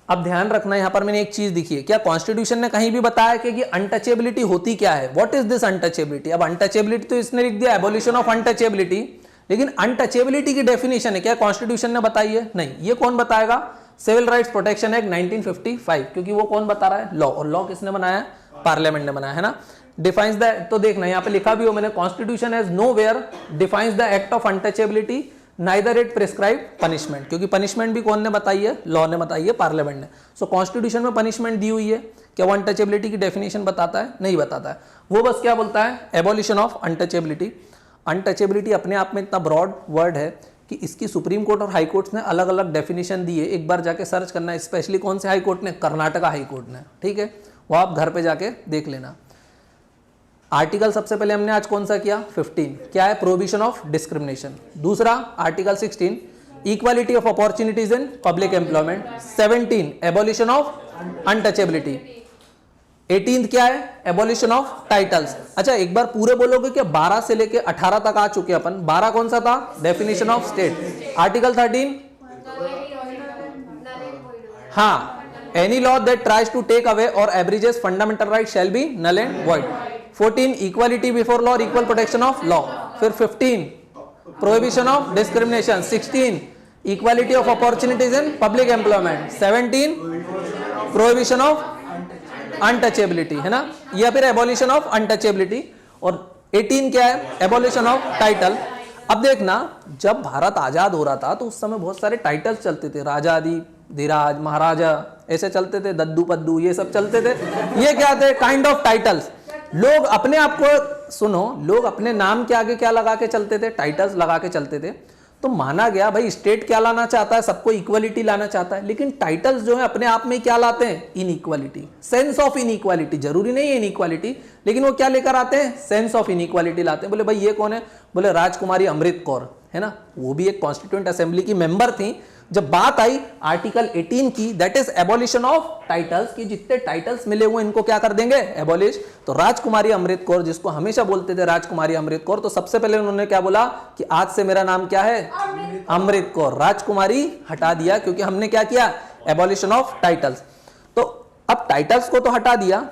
अब ध्यान रखना, यहां पर मैंने एक चीज दिखी है, क्या कॉन्स्टिट्यूशन ने कहीं भी बताया कि अनटचेबिलिटी होती क्या है, व्हाट इज दिस अनटचेबिलिटी। अब अनटचेबिलिटी तो इसने लिख दिया एबोलिशन ऑफ अनटचेबिलिटी, लेकिन अनटचेबिलिटी की डेफिनेशन है क्या कॉन्स्टिट्यूशन ने बताई है? नहीं। ये कौन बताएगा? सिविल राइट्स प्रोटेक्शन एक्ट 1955, क्योंकि वो कौन बता रहा है? लॉ। और लॉ किसने बनाया है? पार्लियामेंट ने बनाया है ना। डिफाइंस द, तो देखना यहाँ पे लिखा भी हो मैंने, constitution has nowhere defines the act of untouchability neither it prescribe punishment, क्योंकि पनिशमेंट भी कौन ने बताई है? लॉ ने बताई है, पार्लियामेंट ने। सो कॉन्स्टिट्यूशन में पनिशमेंट दी हुई है, क्या वो अनटचेबिलिटी की डेफिनेशन बताता है? नहीं बताता है। वो बस क्या बोलता है? Abolition of untouchability. अनटचेबिलिटी अपने आप में इतना ब्रॉड वर्ड है कि इसकी सुप्रीम कोर्ट और हाई कोर्ट ने अलग अलग डेफिनेशन दी है। एक बार जाके सर्च करना है, स्पेशली कौन से हाई कोर्ट ने? कर्नाटका हाई कोर्ट ने, ठीक है, वो आप घर पे जाके देख लेना। आर्टिकल सबसे पहले हमने आज कौन सा किया? 15, क्या है? Prohibition of discrimination. दूसरा article 16, equality of opportunities in public employment. 17, abolition of untouchability. 18 क्या है? Abolition of titles. अच्छा एक बार पूरे बोलोगे कि 12 से लेके 18 तक आ चुके अपन। 12 कौन सा था? Definition of state. आर्टिकल 13, हाँ, any law that tries to take away और abridges fundamental right shall be null and void. 14, equality before law और इक्वल प्रोटेक्शन ऑफ लॉ। फिर 15, prohibition of discrimination. 16, equality of opportunities in public employment. 17, prohibition of untouchability, है ना, या फिर abolition of untouchability. और 18 क्या है? Abolition of title. अब देखना, जब भारत आजाद हो रहा था तो उस समय बहुत सारे टाइटल्स चलते थे, राजादी, धीराज, महाराजा, ऐसे चलते थे, दद्दू पद्दू, ये सब चलते थे। ये क्या थे? Kind of titles. लोग अपने आप को, सुनो, लोग अपने नाम के आगे क्या लगा के चलते थे? टाइटल्स लगा के चलते थे। तो माना गया भाई स्टेट क्या लाना चाहता है? सबको इक्वलिटी लाना चाहता है, लेकिन टाइटल्स जो है अपने आप में क्या लाते हैं? Inequality, sense of inequality. जरूरी नहीं है इनइक्वालिटी, लेकिन वो क्या लेकर आते हैं? सेंस ऑफ इनइक्वालिटी लाते हैं। बोले भाई ये कौन है? बोले राजकुमारी अमृत कौर, है ना, वो भी एक कॉन्स्टिट्यूएंट असेंबली की मेंबर थी। जब बात आई आर्टिकल 18 की, that is abolition of titles, की जितने टाइटल्स मिले हुए इनको क्या कर देंगे? एबॉलिश। तो राजकुमारी अमृत कौर, जिसको हमेशा बोलते थे राजकुमारी अमृत कौर, तो सबसे पहले उन्होंने क्या बोला कि आज से मेरा नाम क्या है? अमृत कौर। राजकुमारी हटा दिया, क्योंकि हमने क्या किया? Abolition of titles. तो अब टाइटल्स को तो हटा दिया,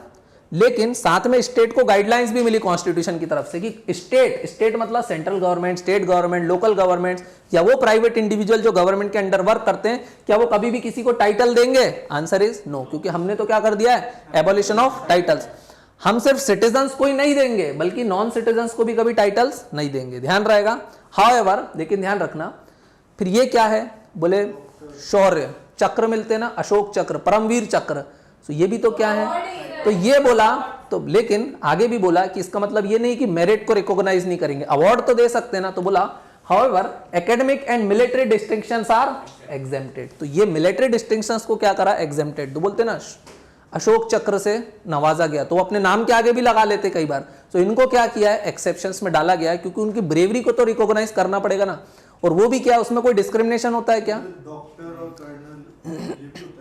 लेकिन साथ में स्टेट को गाइडलाइंस भी मिली कॉन्स्टिट्यूशन की तरफ से कि स्टेट मतलब central government, state government, local government या वो प्राइवेट इंडिविजुअल जो गवर्नमेंट के अंडर वर्क करते हैं, क्या वो कभी भी किसी को टाइटल देंगे? आंसर इज नो, क्योंकि हमने तो क्या कर दिया है? Abolition of titles. हम सिर्फ सिटीजन्स को ही नहीं देंगे, बल्कि नॉन सिटीजन्स को भी कभी टाइटल्स नहीं देंगे, ध्यान रहेगा। हाउएवर, लेकिन ध्यान रखना, फिर ये क्या है? बोले शौर्य चक्र मिलते ना, अशोक चक्र, परमवीर चक्र, तो ये भी तो क्या है? तो ये बोला, तो लेकिन आगे भी बोला कि इसका मतलब ये नहीं कि मेरिट को रिकॉग्नाइज नहीं करेंगे, अवार्ड तो दे सकते हैं ना। तो बोला however academic and military distinctions are exempted. तो ये मिलिट्री डिस्टिंक्शंस को क्या करा? एग्जेम्प्टेड। तो बोलते ना अशोक चक्र से नवाजा गया, तो अपने नाम के आगे भी लगा लेते कई बार। तो इनको क्या किया है? एक्सेप्शंस में डाला गया है, क्योंकि उनकी ब्रेवरी को तो रिकॉग्नाइज करना पड़ेगा ना। और वो भी क्या, उसमें कोई डिस्क्रिमिनेशन होता है क्या? डॉक्टर और कर्नल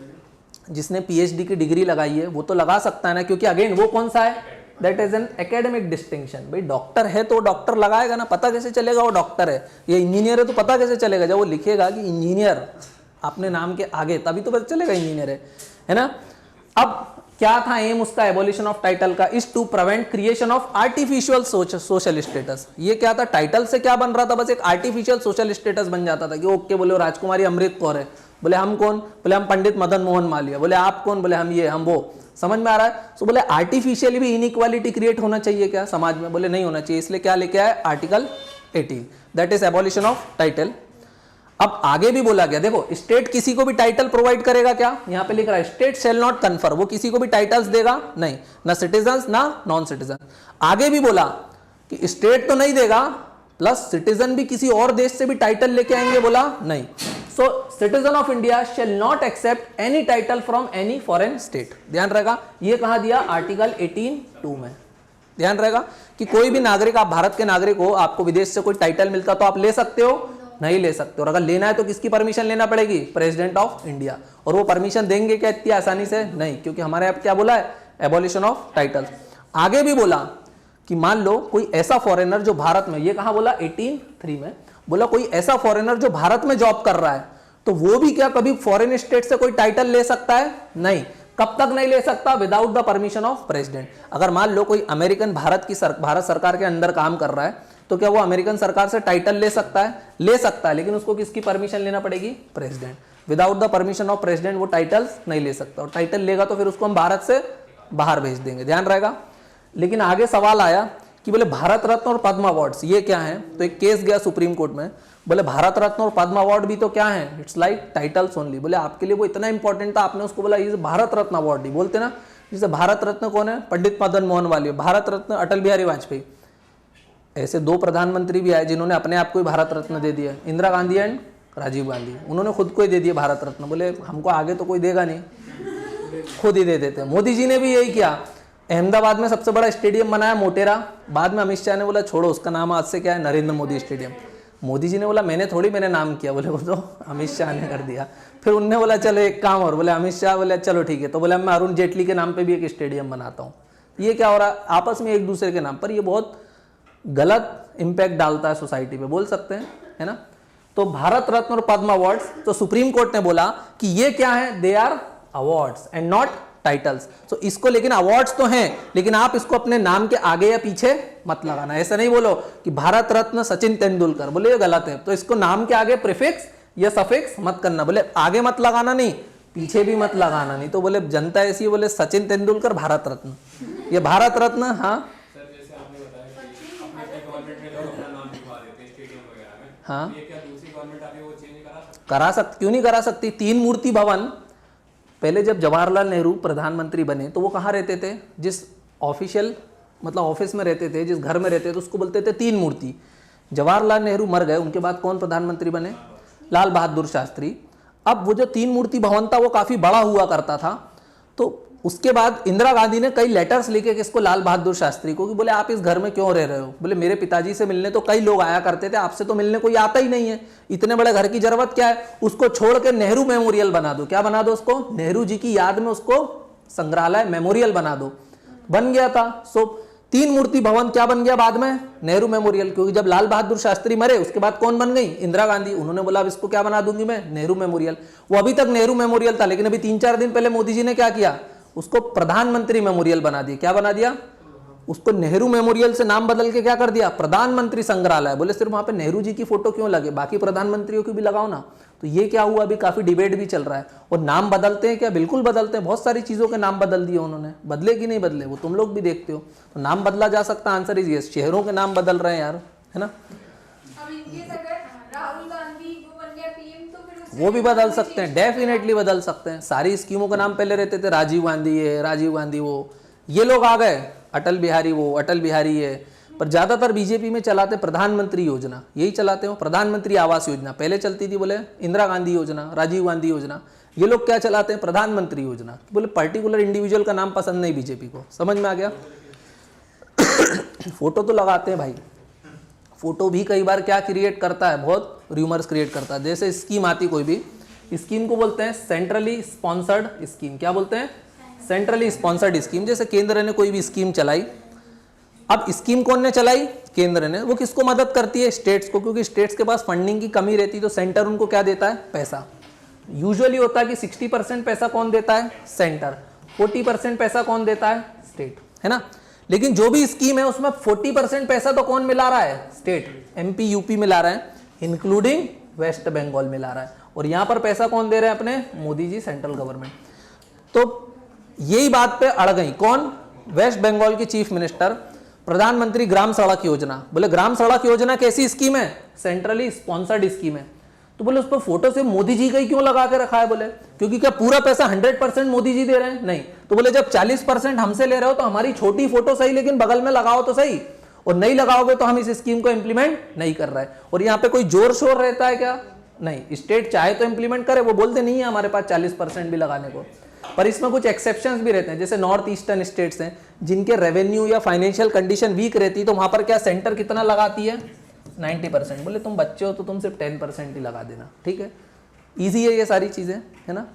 जिसने पीएचडी की डिग्री लगाई है वो तो लगा सकता है ना, क्योंकि अगेन वो कौन सा है? That is an academic distinction. भाई डॉक्टर है तो डॉक्टर लगाएगा ना, पता कैसे चलेगा वो डॉक्टर है? ये इंजीनियर है तो पता कैसे चलेगा? जब वो लिखेगा कि इंजीनियर अपने नाम के आगे, तभी तो पता चलेगा इंजीनियर है ना। अब क्या था एम उसका एबॉलिशन ऑफ टाइटल का? Is to prevent creation of artificial social status. ये क्या था? टाइटल से क्या बन रहा था? बस एक आर्टिफिशियल सोशल स्टेटस बन जाता था कि ओके, बोले राजकुमारी अमृत कौर है, बोले हम कौन? बोले हम पंडित मदन मोहन मालवीय। बोले आप कौन? बोले हम ये, हम वो। समझ में आ रहा है? तो बोले आर्टिफिशियली भी इनइक्वालिटी क्रिएट होना चाहिए क्या समाज में? बोले नहीं होना चाहिए, इसलिए क्या लेके आए? Article 18, that is abolition of title. अब आगे भी बोला गया, देखो स्टेट किसी को भी टाइटल प्रोवाइड करेगा क्या? यहाँ पे लिख रहा है स्टेट शैल नॉट कन्फर, वो किसी को भी टाइटल्स देगा नहीं, ना सिटीजन ना नॉन सिटीजन। आगे भी बोला कि स्टेट तो नहीं देगा, प्लस सिटीजन भी किसी और देश से भी टाइटल लेके आएंगे, बोला नहीं। सो citizen of India shall not accept any title from any foreign state. ध्यान रहेगा, ये कहा दिया आर्टिकल 18(2) में। ध्यान रहेगा कि कोई भी नागरिक, आप भारत के नागरिक हो, आपको विदेश से कोई टाइटल मिलता तो आप ले सकते हो? नहीं ले सकते। और अगर लेना है तो किसकी परमिशन लेना पड़ेगी? President of India. और वो परमिशन देंगे क्या इतनी आसानी से? नहीं, क्योंकि हमारे यहाँ क्या बोला है? Abolition of titles. आगे भी बोला कि मान लो कोई ऐसा फॉरेनर जो भारत में, ये कहाँ बोला? 18(3) में बोला कोई ऐसा फॉरेनर जो भारत में जॉब कर रहा है, तो वो भी क्या कभी फॉरेन स्टेट से कोई टाइटल ले सकता है? नहीं। कब तक नहीं ले सकता? Without the permission of president. अगर मान लो कोई अमेरिकन भारत सरकार के अंदर काम कर रहा है तो क्या वो अमेरिकन सरकार से टाइटल ले सकता है? ले सकता है, लेकिन उसको किसकी परमिशन लेना पड़ेगी? President. Without the permission of president वो टाइटल्स नहीं ले सकता, और टाइटल लेगा तो फिर उसको हम भारत से बाहर भेज देंगे, ध्यान रहेगा। लेकिन आगे सवाल आया कि बोले भारत रत्न और पद्म अवार्ड्स ये क्या है? तो एक केस गया सुप्रीम कोर्ट में, बोले भारत रत्न और पद्म अवार्ड भी तो क्या है? It's like titles only. बोले आपके लिए वो इतना इंपॉर्टेंट था, आपने उसको बोला ये भारत रत्न अवार्ड नहीं बोलते ना। जैसे भारत रत्न कौन है? पंडित मदन मोहन मालवीय। भारत रत्न अटल बिहारी वाजपेयी। ऐसे 2 प्रधानमंत्री भी आए जिन्होंने अपने आप को ही भारत रत्न दे दिया, इंदिरा गांधी एंड राजीव गांधी। उन्होंने खुद को ही दे दिया भारत रत्न, बोले हमको आगे तो कोई देगा नहीं, खुद ही दे देते। मोदी जी ने भी यही किया, अहमदाबाद में सबसे बड़ा स्टेडियम बनाया मोटेरा, बाद में अमित शाह ने बोला छोड़ो उसका नाम आज से क्या है? नरेंद्र मोदी स्टेडियम। मोदी जी ने बोला मैंने थोड़ी मेरे नाम किया, बोले वो तो अमित शाह ने कर दिया। फिर उनने बोला चलो एक काम और, बोले अमित शाह बोले चलो ठीक है, तो बोले मैं अरुण जेटली के नाम पे भी एक स्टेडियम बनाता हूँ। ये क्या हो रहा है? आपस में एक दूसरे के नाम पर, ये बहुत गलत इंपैक्ट डालता है सोसाइटी पे, बोल सकते हैं, है ना। तो भारत रत्न और पद्म अवार्ड्स, तो सुप्रीम कोर्ट ने बोला कि ये क्या है? They are awards and not titles. तो इसको, लेकिन अवार्ड्स तो हैं, लेकिन आप इसको अपने नाम के आगे या पीछे मत लगाना। ऐसा नहीं बोलो कि भारत रत्न सचिन तेंदुलकर, बोले ये गलत है। तो इसको नाम के आगे प्रीफिक्स या सफिक्स मत करना, बोले आगे मत लगाना नहीं, पीछे भी मत लगाना नहीं। तो बोले जनता ऐसी, बोले सचिन तेंदुलकर भारत रत्न, ये भारत रत्न। हाँ हाँ करा सकती, क्यों नहीं करा सकती? 3 मूर्ति भवन, पहले जब जवाहरलाल नेहरू प्रधानमंत्री बने तो वो कहाँ रहते थे? जिस ऑफिशियल मतलब ऑफिस में रहते थे, जिस घर में रहते थे, उसको बोलते थे 3 मूर्ति। जवाहरलाल नेहरू मर गए, उनके बाद कौन प्रधानमंत्री बने? लाल बहादुर शास्त्री। अब वो जो 3 मूर्ति भवन था वो काफ़ी बड़ा हुआ करता था, तो उसके बाद इंदिरा गांधी ने कई लेटर्स लिखे किसको? लाल बहादुर शास्त्री को, कि बोले आप इस घर में क्यों रह रहे हो? बोले मेरे पिताजी से मिलने तो कई लोग आया करते थे, आपसे तो मिलने कोई आता ही नहीं है, इतने बड़े घर की जरूरत क्या है? उसको छोड़ के नेहरू मेमोरियल बना दो। क्या बना दो उसको? नेहरू जी की याद में उसको संग्रहालय मेमोरियल बना दो। बन गया था। सो 3 मूर्ति भवन क्या बन गया बाद में? नेहरू मेमोरियल। क्योंकि जब लाल बहादुर शास्त्री मरे उसके बाद कौन बन गई? इंदिरा गांधी। उन्होंने बोला अब इसको क्या बना दूंगी मैं? नेहरू मेमोरियल। वो अभी तक नेहरू मेमोरियल था, लेकिन अभी 3-4 दिन पहले मोदी जी ने क्या किया? उसको प्रधानमंत्री मेमोरियल बना दिया। क्या बना दिया? उसको नेहरू मेमोरियल से नाम बदल के क्या कर दिया? प्रधानमंत्री संग्रहालय। बोले सिर्फ वहां पे नेहरू जी की फोटो क्यों लगे, बाकी प्रधानमंत्रियों की भी लगाओ ना। तो ये क्या हुआ? अभी काफी डिबेट भी चल रहा है। और नाम बदलते हैं क्या? बिल्कुल बदलते हैं। बहुत सारी चीजों के नाम बदल दिए उन्होंने, बदले कि नहीं बदले वो तुम लोग भी देखते हो। तो नाम बदला जा सकता है? Answer is yes. शहरों के नाम बदल रहे हैं यार, है ना। वो भी बदल सकते हैं, डेफिनेटली बदल सकते हैं। सारी स्कीमों का नाम पहले रहते थे राजीव गांधी है, राजीव गांधी वो, ये लोग आ गए अटल बिहारी वो, अटल बिहारी है। पर ज्यादातर बीजेपी में चलाते प्रधानमंत्री योजना, यही चलाते हो। प्रधानमंत्री आवास योजना पहले चलती थी, बोले इंदिरा गांधी योजना, राजीव गांधी योजना। ये लोग क्या चलाते हैं? प्रधानमंत्री योजना। बोले पर्टिकुलर इंडिविजुअल का नाम पसंद नहीं बीजेपी को। समझ में आ गया? फोटो तो लगाते हैं भाई, फोटो भी कई बार क्या क्रिएट करता है? बहुत र्यूमर्स क्रिएट करता है। जैसे स्कीम आती कोई भी, स्कीम को बोलते हैं सेंट्रली स्पॉन्सर्ड स्कीम। क्या बोलते हैं? Centrally sponsored scheme. जैसे केंद्र ने कोई भी स्कीम चलाई, अब स्कीम कौन ने चलाई? केंद्र ने। वो किसको मदद करती है? स्टेट्स को, क्योंकि स्टेट्स के पास फंडिंग की कमी रहती है, तो सेंटर उनको क्या देता है? पैसा। यूजुअली होता है कि 60% पैसा कौन देता है? सेंटर। 40% पैसा कौन देता है? स्टेट, है ना। लेकिन जो भी स्कीम है उसमें 40% पैसा तो कौन मिला रहा है? स्टेट। एमपी यूपी मिला रहा है, इंक्लूडिंग वेस्ट बंगाल मिला रहा है। और यहां पर पैसा कौन दे रहे हैं? अपने मोदी जी, सेंट्रल गवर्नमेंट। तो यही बात पे अड़ गई कौन? वेस्ट बंगाल की चीफ मिनिस्टर। प्रधानमंत्री ग्राम सड़क योजना। बोले ग्राम सड़क योजना कैसी स्कीम है? सेंट्रली स्पॉन्सर्ड स्कीम है। तो बोले उस पर फोटो से मोदी जी का ही क्यों लगा के रखा है? बोले क्योंकि क्या पूरा पैसा 100% मोदी जी दे रहे हैं? नहीं। तो बोले जब 40% हमसे ले रहे हो तो हमारी छोटी फोटो सही, लेकिन बगल में लगाओ तो सही, और नहीं लगाओगे तो हम इस स्कीम को इंप्लीमेंट नहीं कर रहे हैं। और यहाँ पे कोई जोर शोर रहता है क्या? नहीं। स्टेट चाहे तो इंप्लीमेंट करे, वो बोलते नहीं है हमारे पास 40% भी लगाने को। पर इसमें कुछ एक्सेप्शंस भी रहते हैं, जैसे नॉर्थ ईस्टर्न स्टेट्स हैं जिनके रेवेन्यू या फाइनेंशियल कंडीशन वीक रहती है, तो वहां पर क्या सेंटर कितना लगाती है? 90%। बोले तुम बच्चे हो तो तुम सिर्फ 10% ही लगा देना, ठीक है। ईजी है ये सारी चीजें, है ना।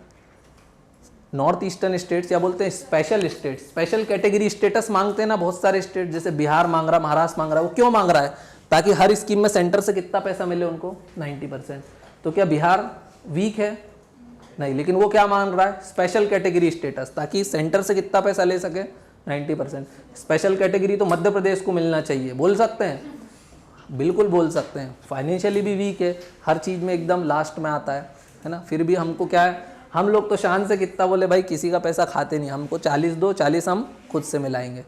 नॉर्थ ईस्टर्न स्टेट्स या बोलते हैं special states, special category status मांगते हैं ना बहुत सारे स्टेट, जैसे बिहार मांग रहा, महाराष्ट्र मांग रहा। वो क्यों मांग रहा है? ताकि हर स्कीम में सेंटर से कितना पैसा मिले उनको? 90%। तो क्या बिहार वीक है? नहीं, लेकिन वो क्या मांग रहा है, स्पेशल कैटेगरी स्टेटस, ताकि सेंटर से कितना पैसा ले सके, 90%। स्पेशल कैटेगरी तो मध्य प्रदेश को मिलना चाहिए, बोल सकते हैं, बिल्कुल बोल सकते हैं। फाइनेंशियली भी वीक है, हर चीज़ में एकदम लास्ट में आता है ना, फिर भी हमको क्या है, हम लोग तो शान से कितना बोले भाई, किसी का पैसा खाते नहीं, हमको 40 दो, 40 हम खुद से मिलाएंगे।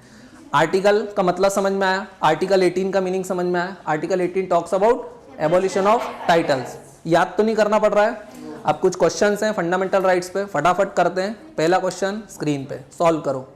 आर्टिकल का मतलब समझ में आया, आर्टिकल 18 का मीनिंग समझ में आया। Article 18 talks about abolition of titles. याद तो नहीं करना पड़ रहा है। अब कुछ क्वेश्चंस हैं फंडामेंटल राइट्स पे, फटाफट करते हैं। पहला क्वेश्चन स्क्रीन पे सॉल्व करो।